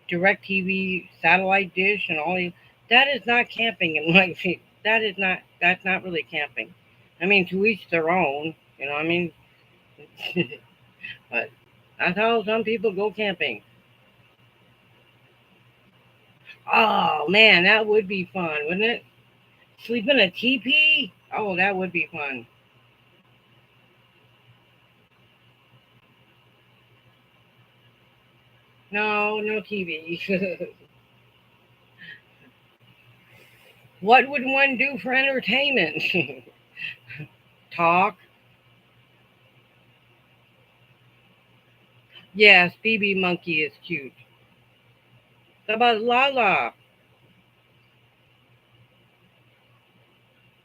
direct TV satellite dish and all these. That is not camping in my opinion. That's not really camping. I mean, to each their own, you know what I mean? But that's how some people go camping. Oh man, that would be fun, wouldn't it? Sleep in a teepee? Oh, that would be fun. No, no TV. What would one do for entertainment? Talk. Yes, BB Monkey is cute. How about Lala?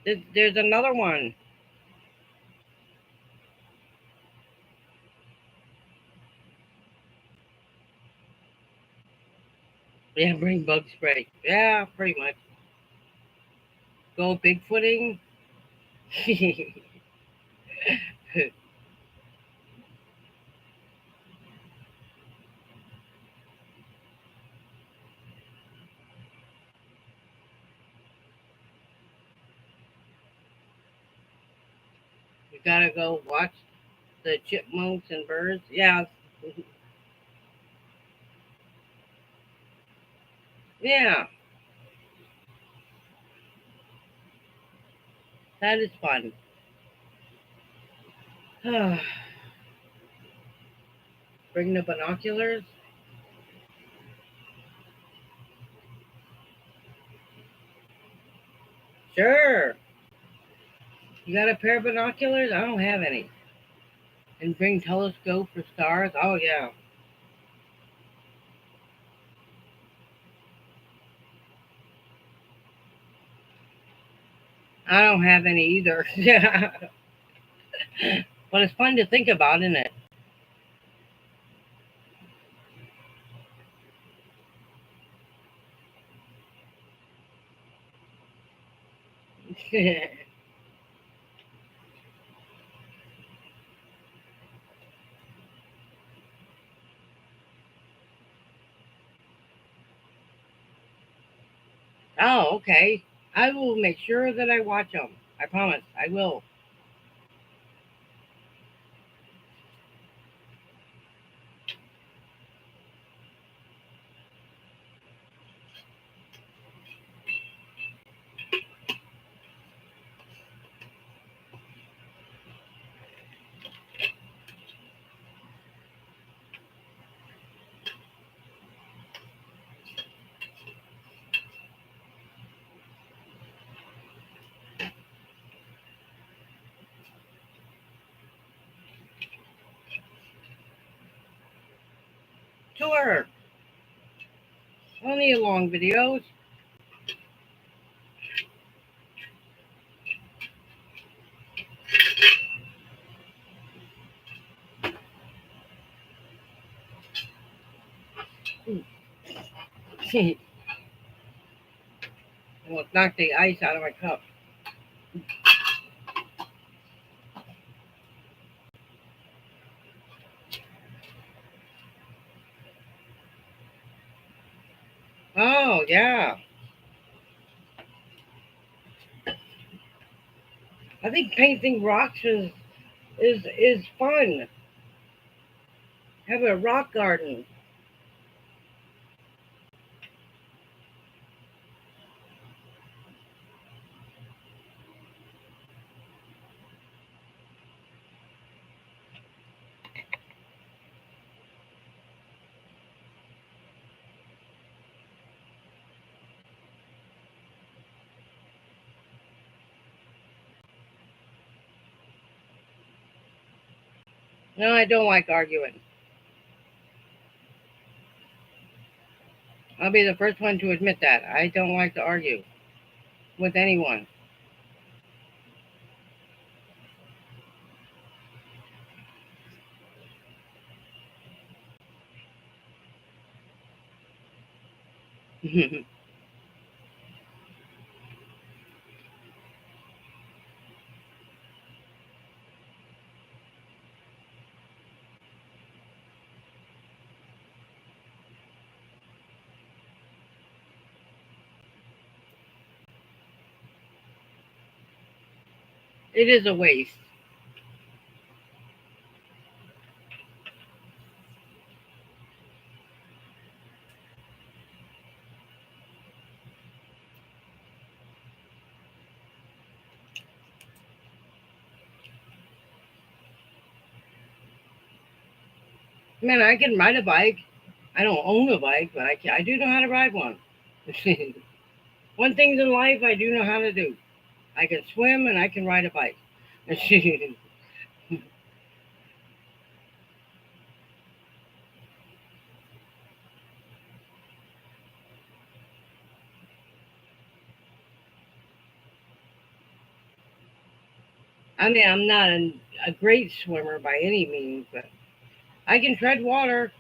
There's another one. Yeah, bring bug spray. Yeah, pretty much. Go Bigfooting. You gotta go watch the chipmunks and birds. Yeah, yeah, that is fun. Bring the binoculars. Sure. You got a pair of binoculars? I don't have any. And bring telescope for stars? Oh, yeah. I don't have any either. Yeah. But it's fun to think about, isn't it? Oh, okay. I will make sure that I watch them. I promise. I will. Sure. Only long videos. Almost knocked the ice out of my cup. Oh, yeah. I think painting rocks is fun. Have a rock garden. No, I don't like arguing. I'll be the first one to admit that. I don't like to argue with anyone. It is a waste. Man, I can ride a bike. I don't own a bike, but I do know how to ride one. One thing in life I do know how to do. I can swim and I can ride a bike. I mean, I'm not a great swimmer by any means, but I can tread water.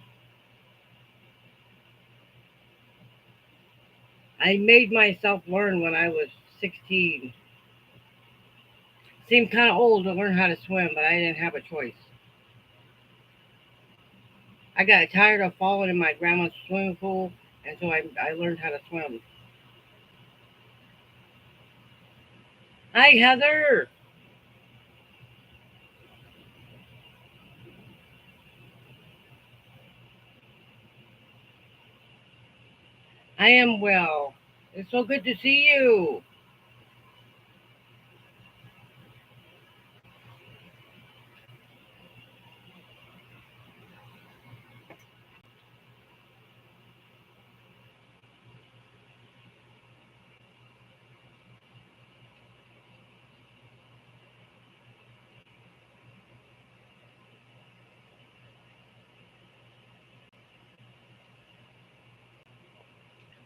I made myself learn when I was 16. Seemed kind of old to learn how to swim, but I didn't have a choice. I got tired of falling in my grandma's swimming pool, and so I learned how to swim. Hi, Heather. I am well. It's so good to see you.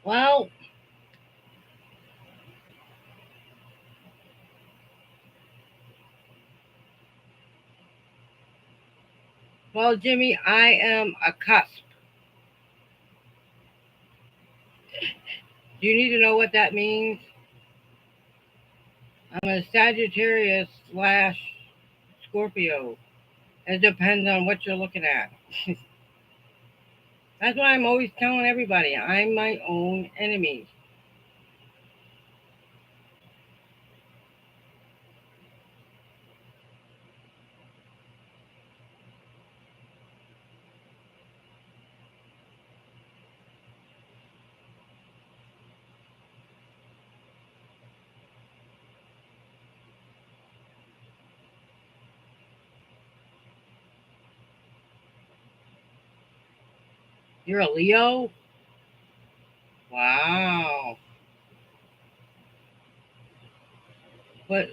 Well, well, Jimmy, I am a cusp. Do you need to know what that means? I'm a Sagittarius slash Scorpio. It depends on what you're looking at. That's why I'm always telling everybody I'm my own enemy. You're a Leo? Wow. But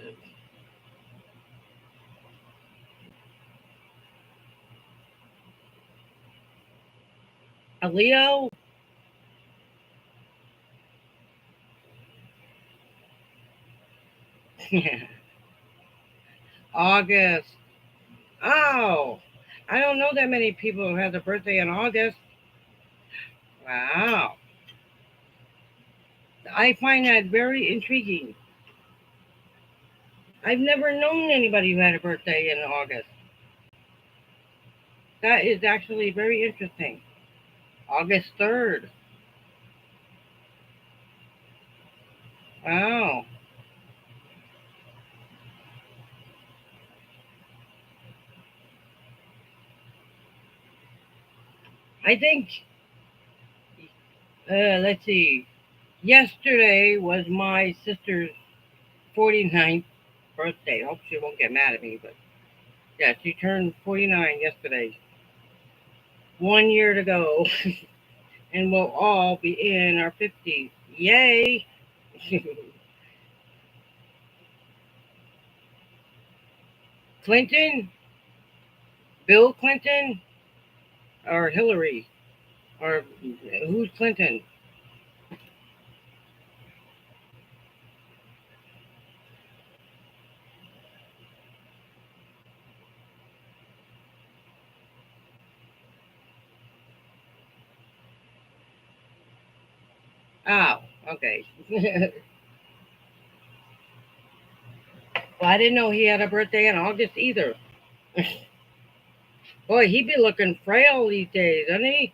a Leo? August. Oh, I don't know that many people who have a birthday in August. Wow. I find that very intriguing. I've never known anybody who had a birthday in August. That is actually very interesting. August 3rd. Wow. I think, let's see, yesterday was my sister's 49th birthday. Hope she won't get mad at me, but yeah, she turned 49 yesterday. 1 year to go, and we'll all be in our 50s. Yay! Clinton? Bill Clinton? Or Hillary? Or who's Clinton? Oh, okay. Well, I didn't know he had a birthday in August either. Boy, he be looking frail these days, doesn't he?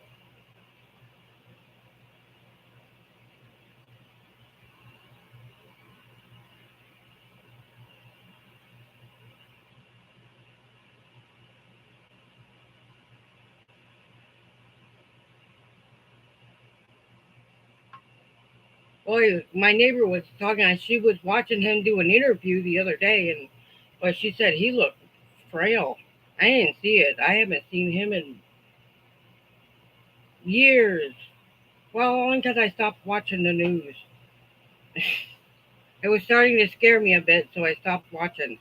Boy, my neighbor was talking. She was watching him do an interview the other day, and but she said he looked frail. I didn't see it. I haven't seen him in years. Well, only because I stopped watching the news. It was starting to scare me a bit, so I stopped watching.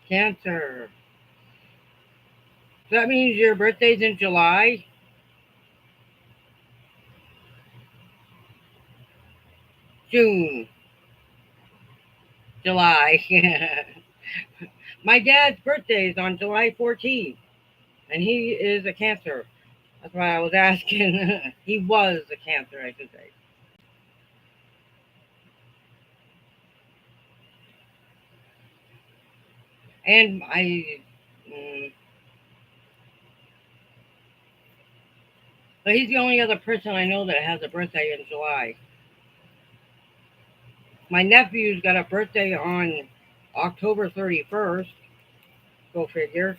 Cancer. So that means your birthday's in July? June. July. My dad's birthday is on July 14th, and he is a Cancer. That's why I was asking. He was a Cancer, I should say. And but he's the only other person I know that has a birthday in July. My nephew's got a birthday on October 31st. Go figure.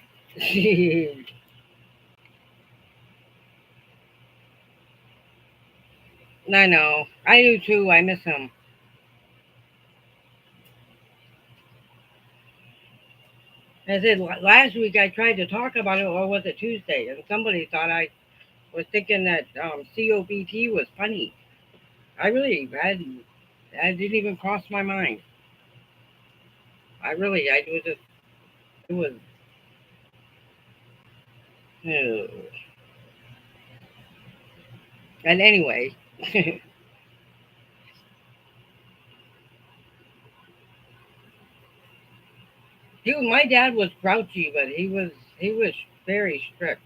I know. I do too. I miss him. I said last week I tried to talk about it, or was it Tuesday? And somebody thought I was thinking that COBT was funny. I really hadn't. That didn't even cross my mind. I was just, it was, uh, and anyway, my dad was grouchy, but he was very strict.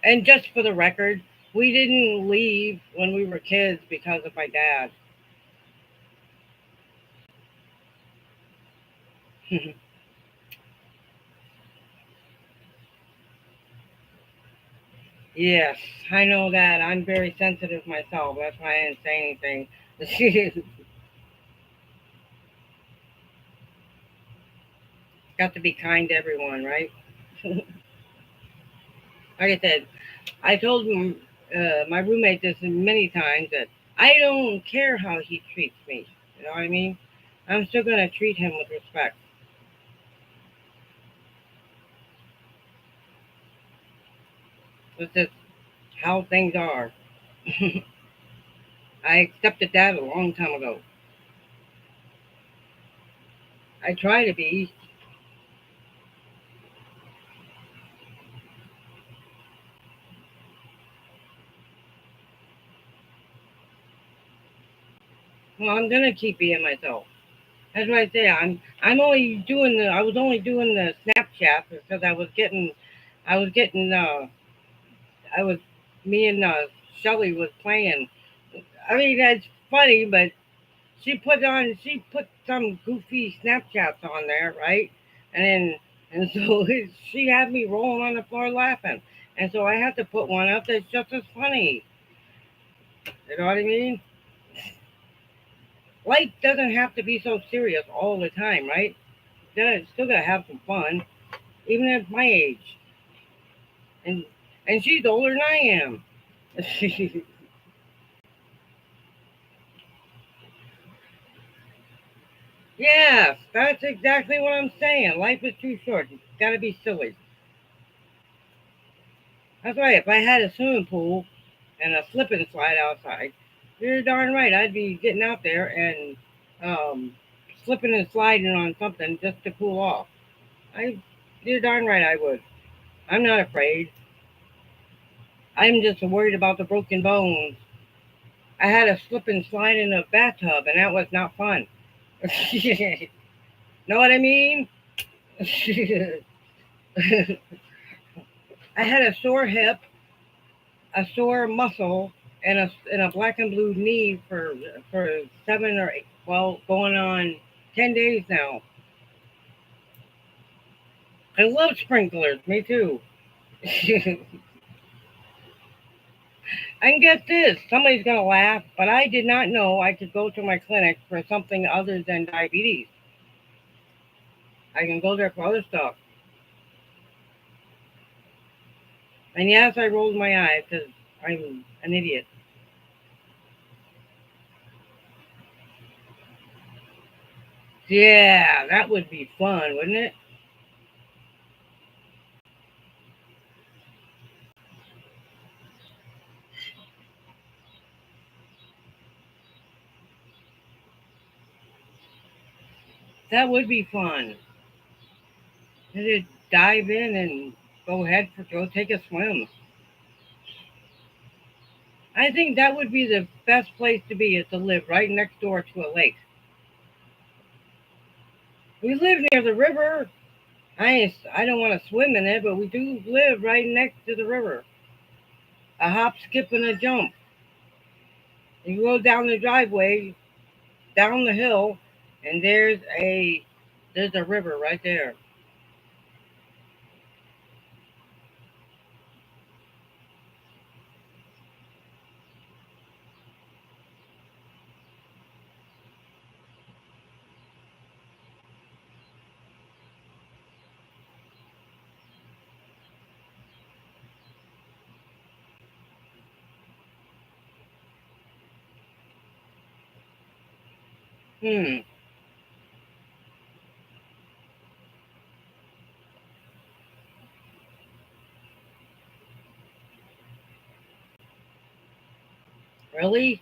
And just for the record, we didn't leave when we were kids because of my dad. Yes, I know that. I'm very sensitive myself. That's why I didn't say anything. Got to be kind to everyone, right? Like I said, I told him, my roommate this many times that I don't care how he treats me. You know what I mean? I'm still gonna treat him with respect. It's just how things are. I accepted that a long time ago. I try to be. Well, I'm gonna keep being myself. That's what I say. I'm only doing the. I was only doing the Snapchat because I was getting. I was. Me and Shelly was playing. I mean, that's funny, but she put some goofy Snapchats on there, right? And then and so she had me rolling on the floor laughing. And so I had to put one up that's just as funny. You know what I mean? Life doesn't have to be so serious all the time, right? Still gotta have some fun, even at my age. And she's older than I am. Yes, that's exactly what I'm saying. Life is too short. It's gotta be silly. That's right. If I had a swimming pool and a slip and slide outside, you're darn right. I'd be getting out there and um, slipping and sliding on something just to cool off. I, you're darn right I would. I'm not afraid. I'm just worried about the broken bones. I had a slip and slide in a bathtub, and that was not fun. Know what I mean? I had a sore hip, a sore muscle, and a black and blue knee for 7 or 8, well, going on 10 days now. I love sprinklers. Me too. And get this, somebody's gonna laugh, but I did not know I could go to my clinic for something other than diabetes. I can go there for other stuff. And yes, I rolled my eyes because I'm an idiot. Yeah, that would be fun, wouldn't it? That would be fun. Just dive in and go take a swim. I think that would be the best place to be is to live right next door to a lake. We live near the river. I don't want to swim in it, but we do live right next to the river. A hop, skip, and a jump. You go down the driveway, down the hill, and there's a river right there. Hmm. Really?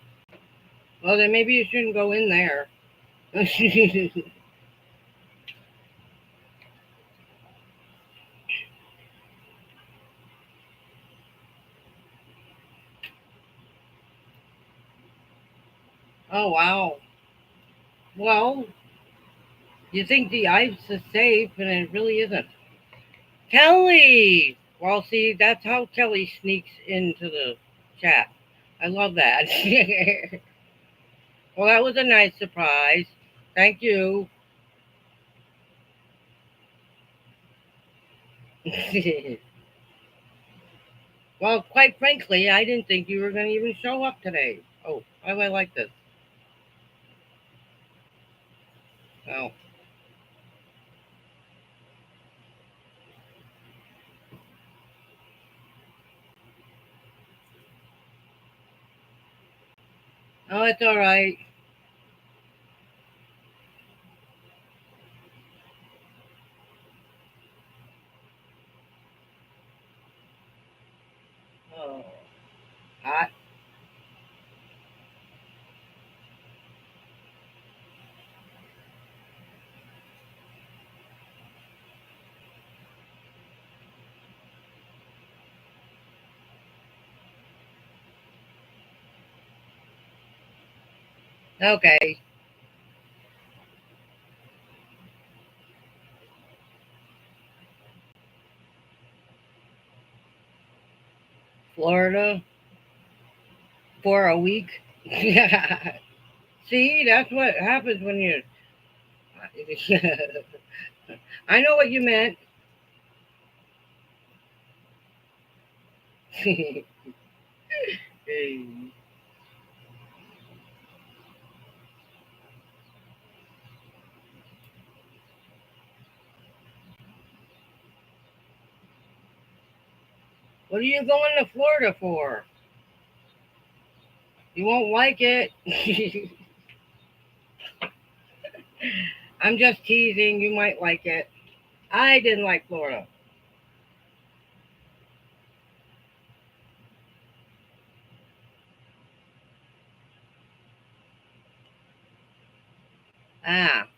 Well, then maybe you shouldn't go in there. Oh, wow. Well, you think the ice is safe, and it really isn't. Kelly! Well, see, that's how Kelly sneaks into the chat. I love that. Well, that was a nice surprise. Thank you. Well, quite frankly, I didn't think you were going to even show up today. Oh, why do I like this? Oh, oh, it's all right. Oh, hot. Okay, Florida for a week. See, that's what happens when you. I know what you meant. What are you going to Florida for? You won't like it. I'm just teasing. You might like it. I didn't like Florida. Ah,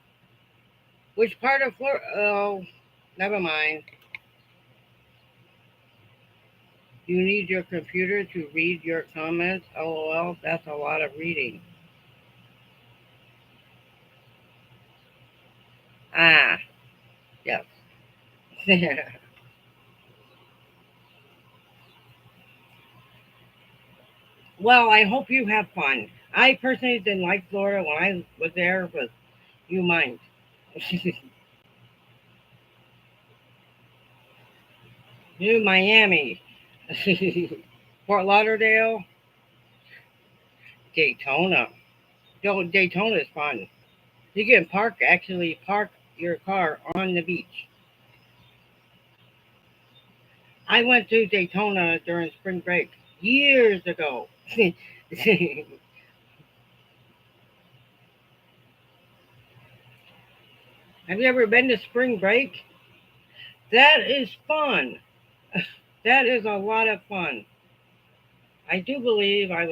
which part of Florida? Oh, never mind. You need your computer to read your comments. LOL, that's a lot of reading. Ah, yes. Well, I hope you have fun. I personally didn't like Florida when I was there, but you mind. New Miami, Fort Lauderdale, Daytona. Daytona is fun. You can actually park your car on the beach. I went to Daytona during spring break years ago. Have you ever been to spring break? That is fun. That is a lot of fun. I do believe uh,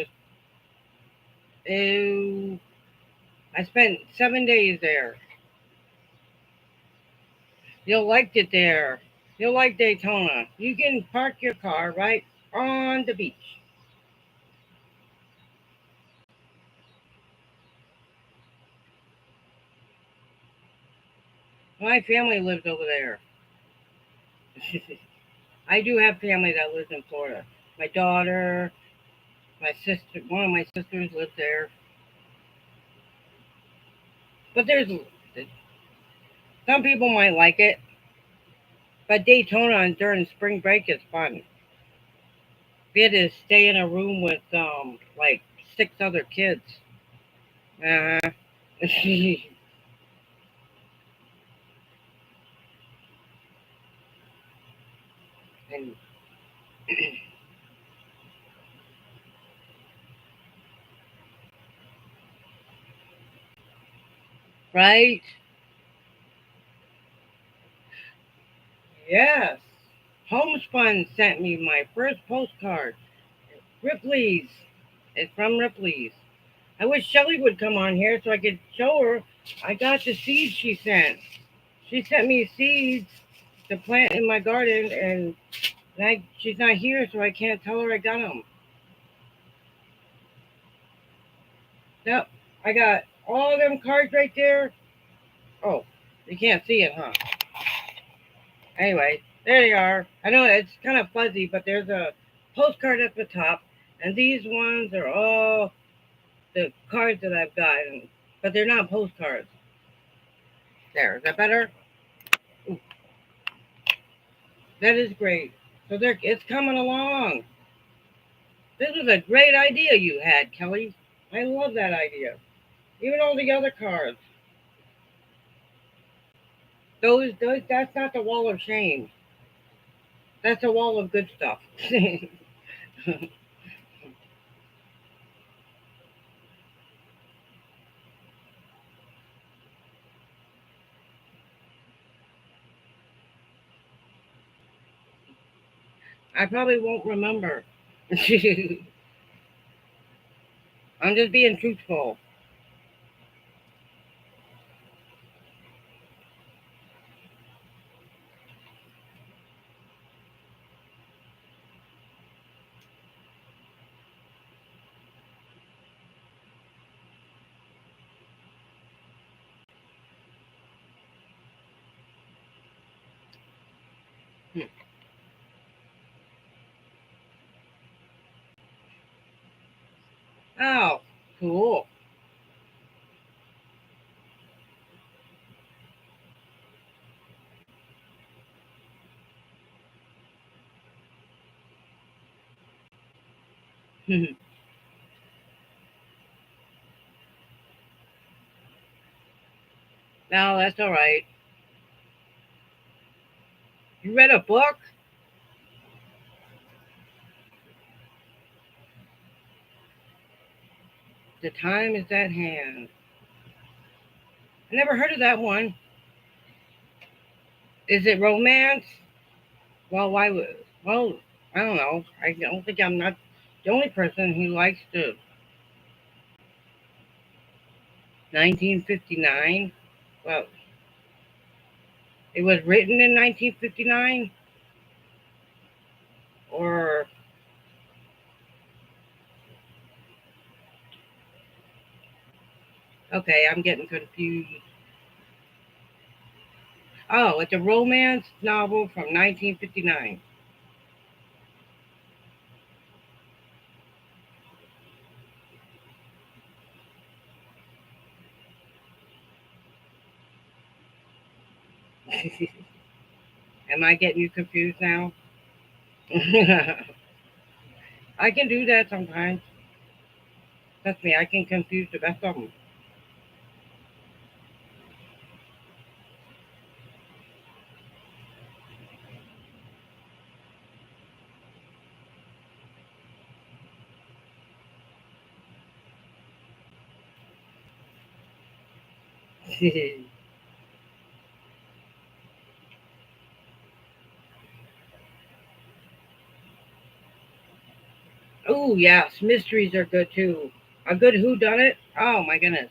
I spent 7 days there. You'll like it there. You'll like Daytona. You can park your car right on the beach. My family lives over there. I do have family that lives in Florida. My daughter, my sister, one of my sisters lives there. But there's some people might like it, but Daytona during spring break is fun. We had to stay in a room with like 6 other kids. Uh, and right? Yes. Homespun sent me my first postcard. Ripley's. It's from Ripley's. I wish Shelly would come on here so I could show her. I got the seeds she sent. She sent me seeds to plant in my garden, and she's not here, so I can't tell her I got them. Yep, I got all them cards right there. Oh, you can't see it, huh? Anyway, there they are. I know it's kind of fuzzy, but there's a postcard at the top, and these ones are all the cards that I've gotten, but they're not postcards. There, is that better? Ooh, that is great. So it's coming along. This was a great idea you had, Kelly. I love that idea. Even all the other cards. Those, that's not the wall of shame. That's a wall of good stuff. I probably won't remember. I'm just being truthful. Hmm. Oh, cool. No, that's all right. You read a book? The time is at hand. I never heard of that one. Is it romance? Well, why would? Well, I don't know. I don't think I'm not the only person who likes the 1959. Well, it was written in 1959, or okay, I'm getting confused. Oh, it's a romance novel from 1959. Am I getting you confused now? I can do that sometimes. Trust me, I can confuse the best of them. Oh yes, mysteries are good too. A good who done it? Oh my goodness.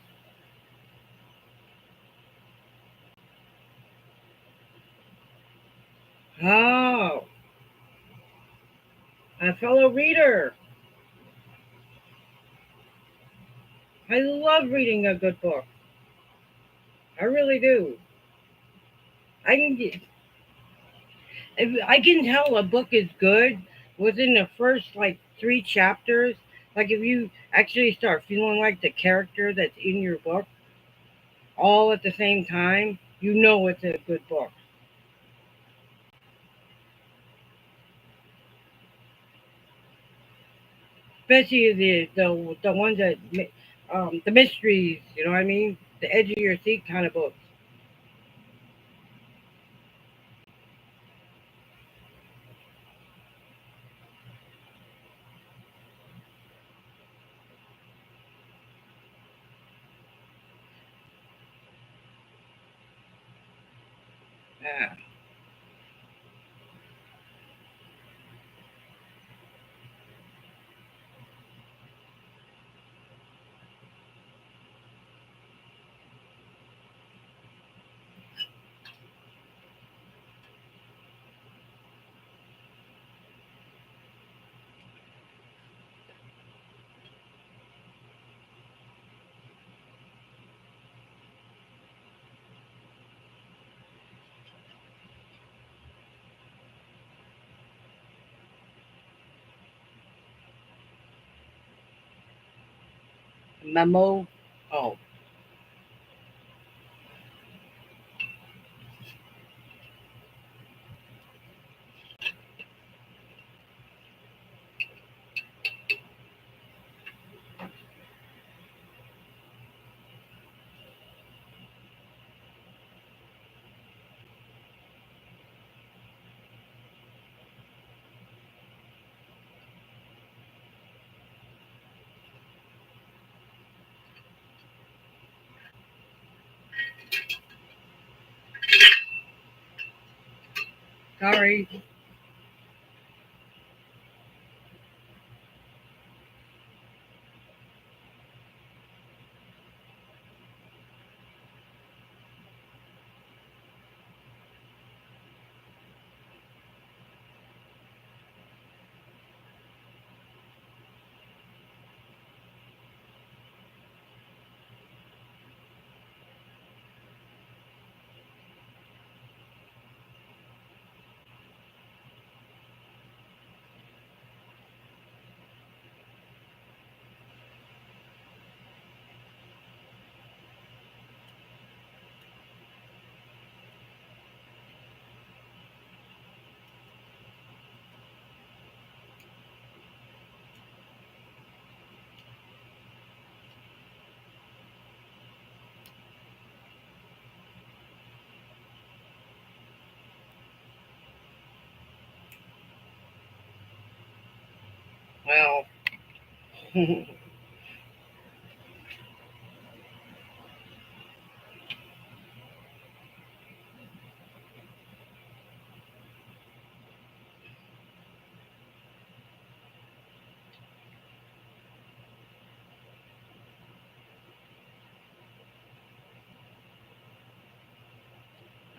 Oh, a fellow reader. I love reading a good book. I really do. I can I can tell a book is good within the first like 3 chapters. Like if you actually start feeling like the character that's in your book all at the same time, you know it's a good book. Especially the ones that the mysteries. You know what I mean? The edge of your seat kind of books. Yeah. Memo. Oh. Sorry. Well.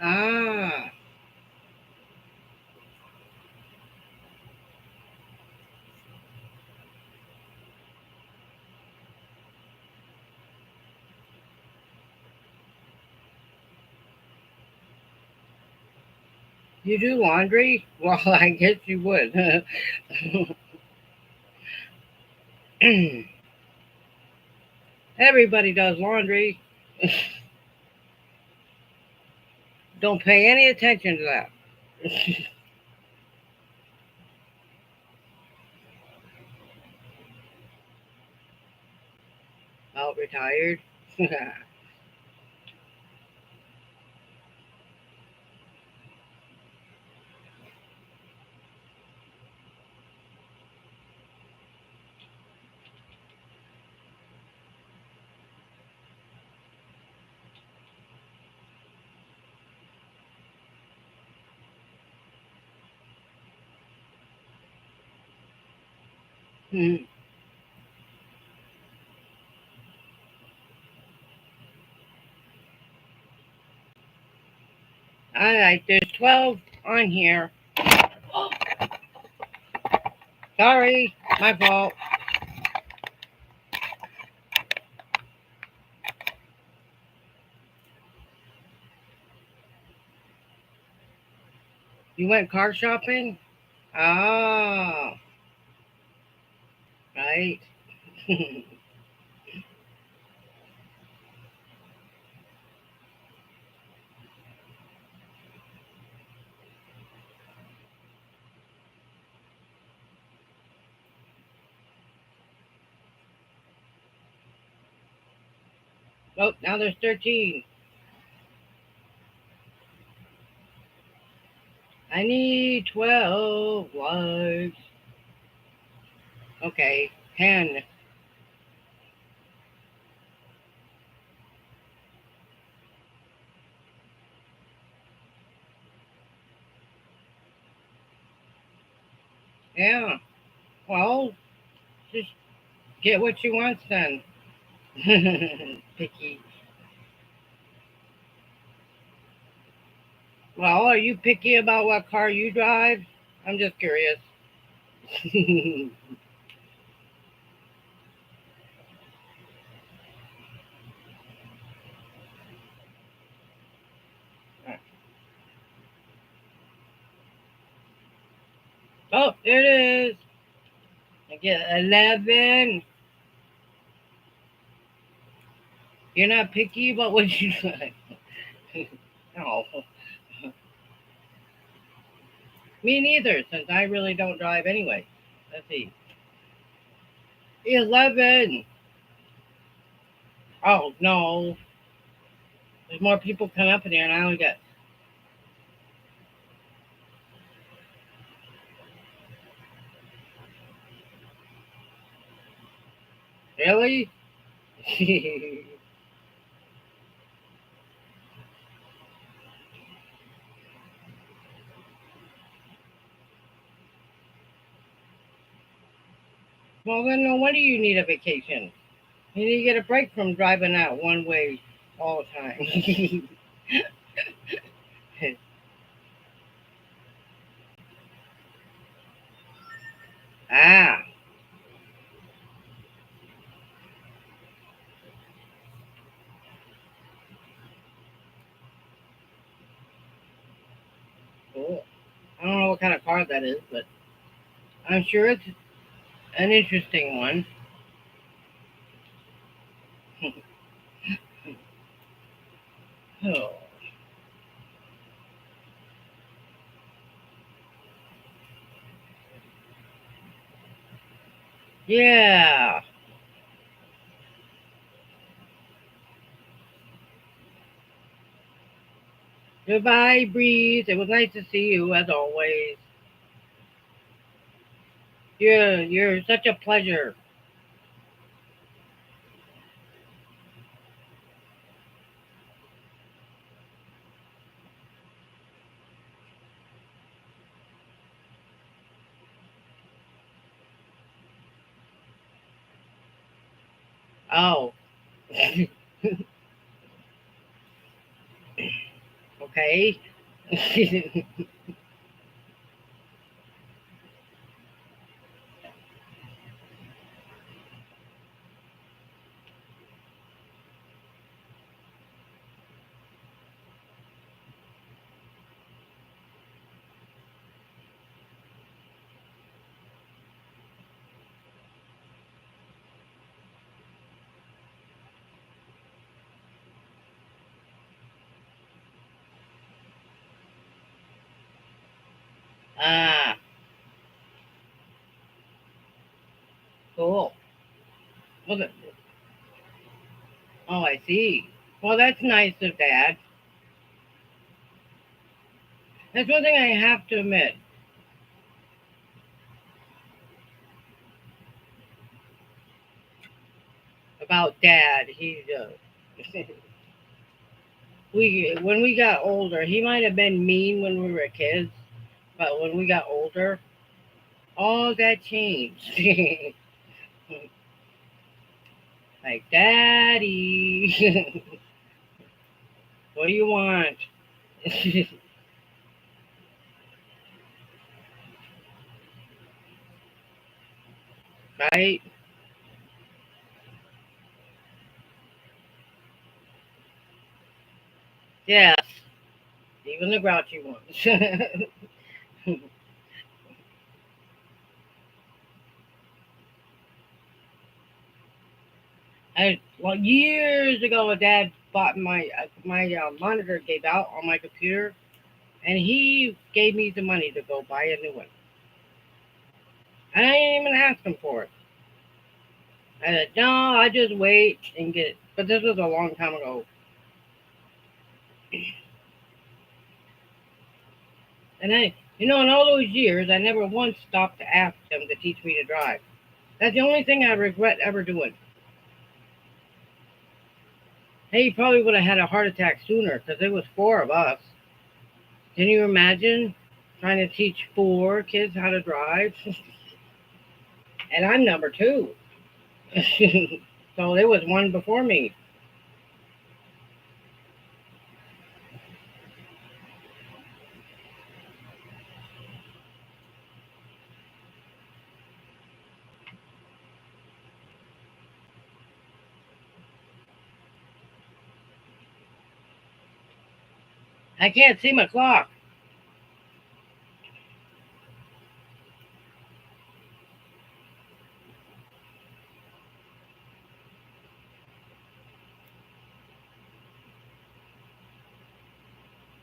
Ah. You do laundry? Well, I guess you would. Everybody does laundry. Don't pay any attention to that. Oh, retired. All right, there's 12 on here. Sorry, my fault. You went car shopping? Oh, right. Oh, now there's 13. I need 12 lives. Okay, 10. Yeah, well, just get what you want then. Picky. Well, are you picky about what car you drive? I'm just curious. Oh, there it is. I get 11. You're not picky about what you like. No, me neither. Since I really don't drive anyway. Let's see. 11. Oh no, there's more people coming up in here, and I only got really. Well, then no wonder you need a vacation. You need to get a break from driving out one way all the time. Ah, cool. I don't know what kind of car that is, but I'm sure it's an interesting one. Oh, yeah. Goodbye, Breeze. It was nice to see you as always. You're such a pleasure. Oh, okay. Ah, cool. Well, oh, I see. Well, that's nice of Dad. That's one thing I have to admit about Dad. He's we when we got older, he might have been mean when we were kids, but when we got older, all that changed. Like, Daddy, what do you want? Right? Yeah, even the grouchy ones. Well, years ago, Dad bought my monitor gave out on my computer, and he gave me the money to go buy a new one. I didn't even ask him for it. I said, no, I just wait and get it. But this was a long time ago. And in all those years, I never once stopped to ask him to teach me to drive. That's the only thing I regret ever doing. Hey, he probably would have had a heart attack sooner because there was four of us. Can you imagine trying to teach four kids how to drive? And I'm number two. So there was one before me. I can't see my clock.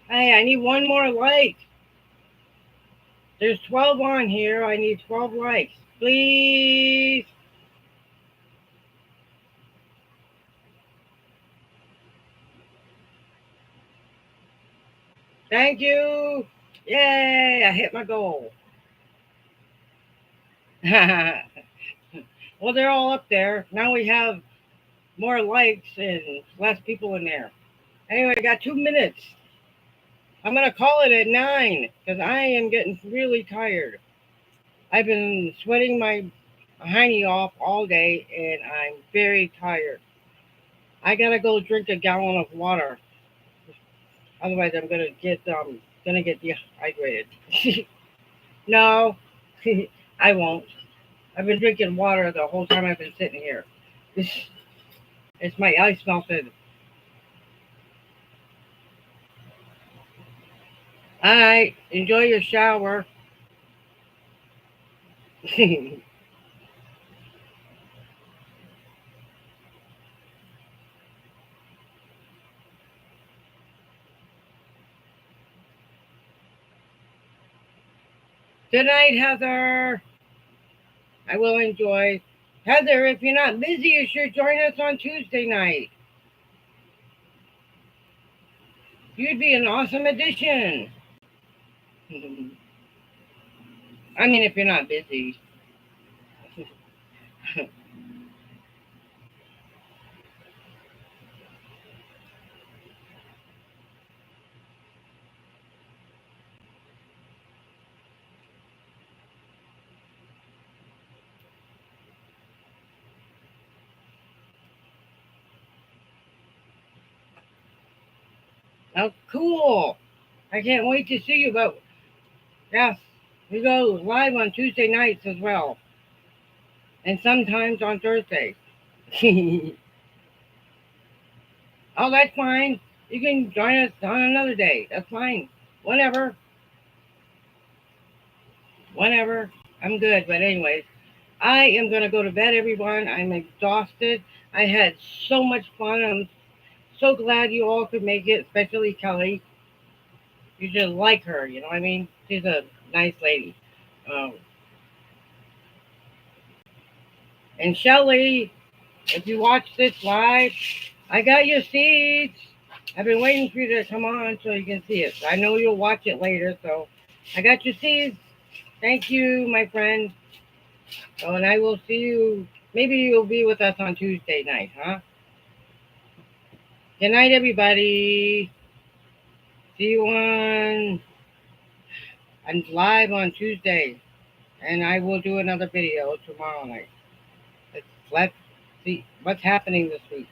Hey, I need one more like. There's 12 on here. I need 12 likes. Please. Thank you. Yay, I hit my goal. Well, they're all up there. Now we have more likes and less people in there. Anyway, I got 2 minutes. I'm going to call it at 9 because I am getting really tired. I've been sweating my hiney off all day and I'm very tired. I got to go drink a gallon of water. Otherwise, I'm gonna get dehydrated. No, I won't. I've been drinking water the whole time I've been sitting here. It's my ice melted. All right, enjoy your shower. Good night, Heather. I will enjoy. Heather, if you're not busy, you should join us on Tuesday night. You'd be an awesome addition. I mean, if you're not busy. Oh, cool. I can't wait to see you. But yes, we go live on Tuesday nights as well, and sometimes on Thursday. Oh, that's fine. You can join us on another day. That's fine. Whenever, whenever. I'm good. But anyways, I am gonna go to bed, everyone. I'm exhausted. I had so much fun. I'm so glad you all could make it, especially Kelly. You just like her. You know what I mean? She's a nice lady. Um, and Shelly, if you watch this live, I got your seeds. I've been waiting for you to come on so you can see it. I know you'll watch it later, so I got your seeds. Thank you, my friend. Oh, and I will see you. Maybe you'll be with us on Tuesday night, huh? Good night, everybody. See you on live on Tuesday, and I will do another video tomorrow night. Let's see what's happening this week.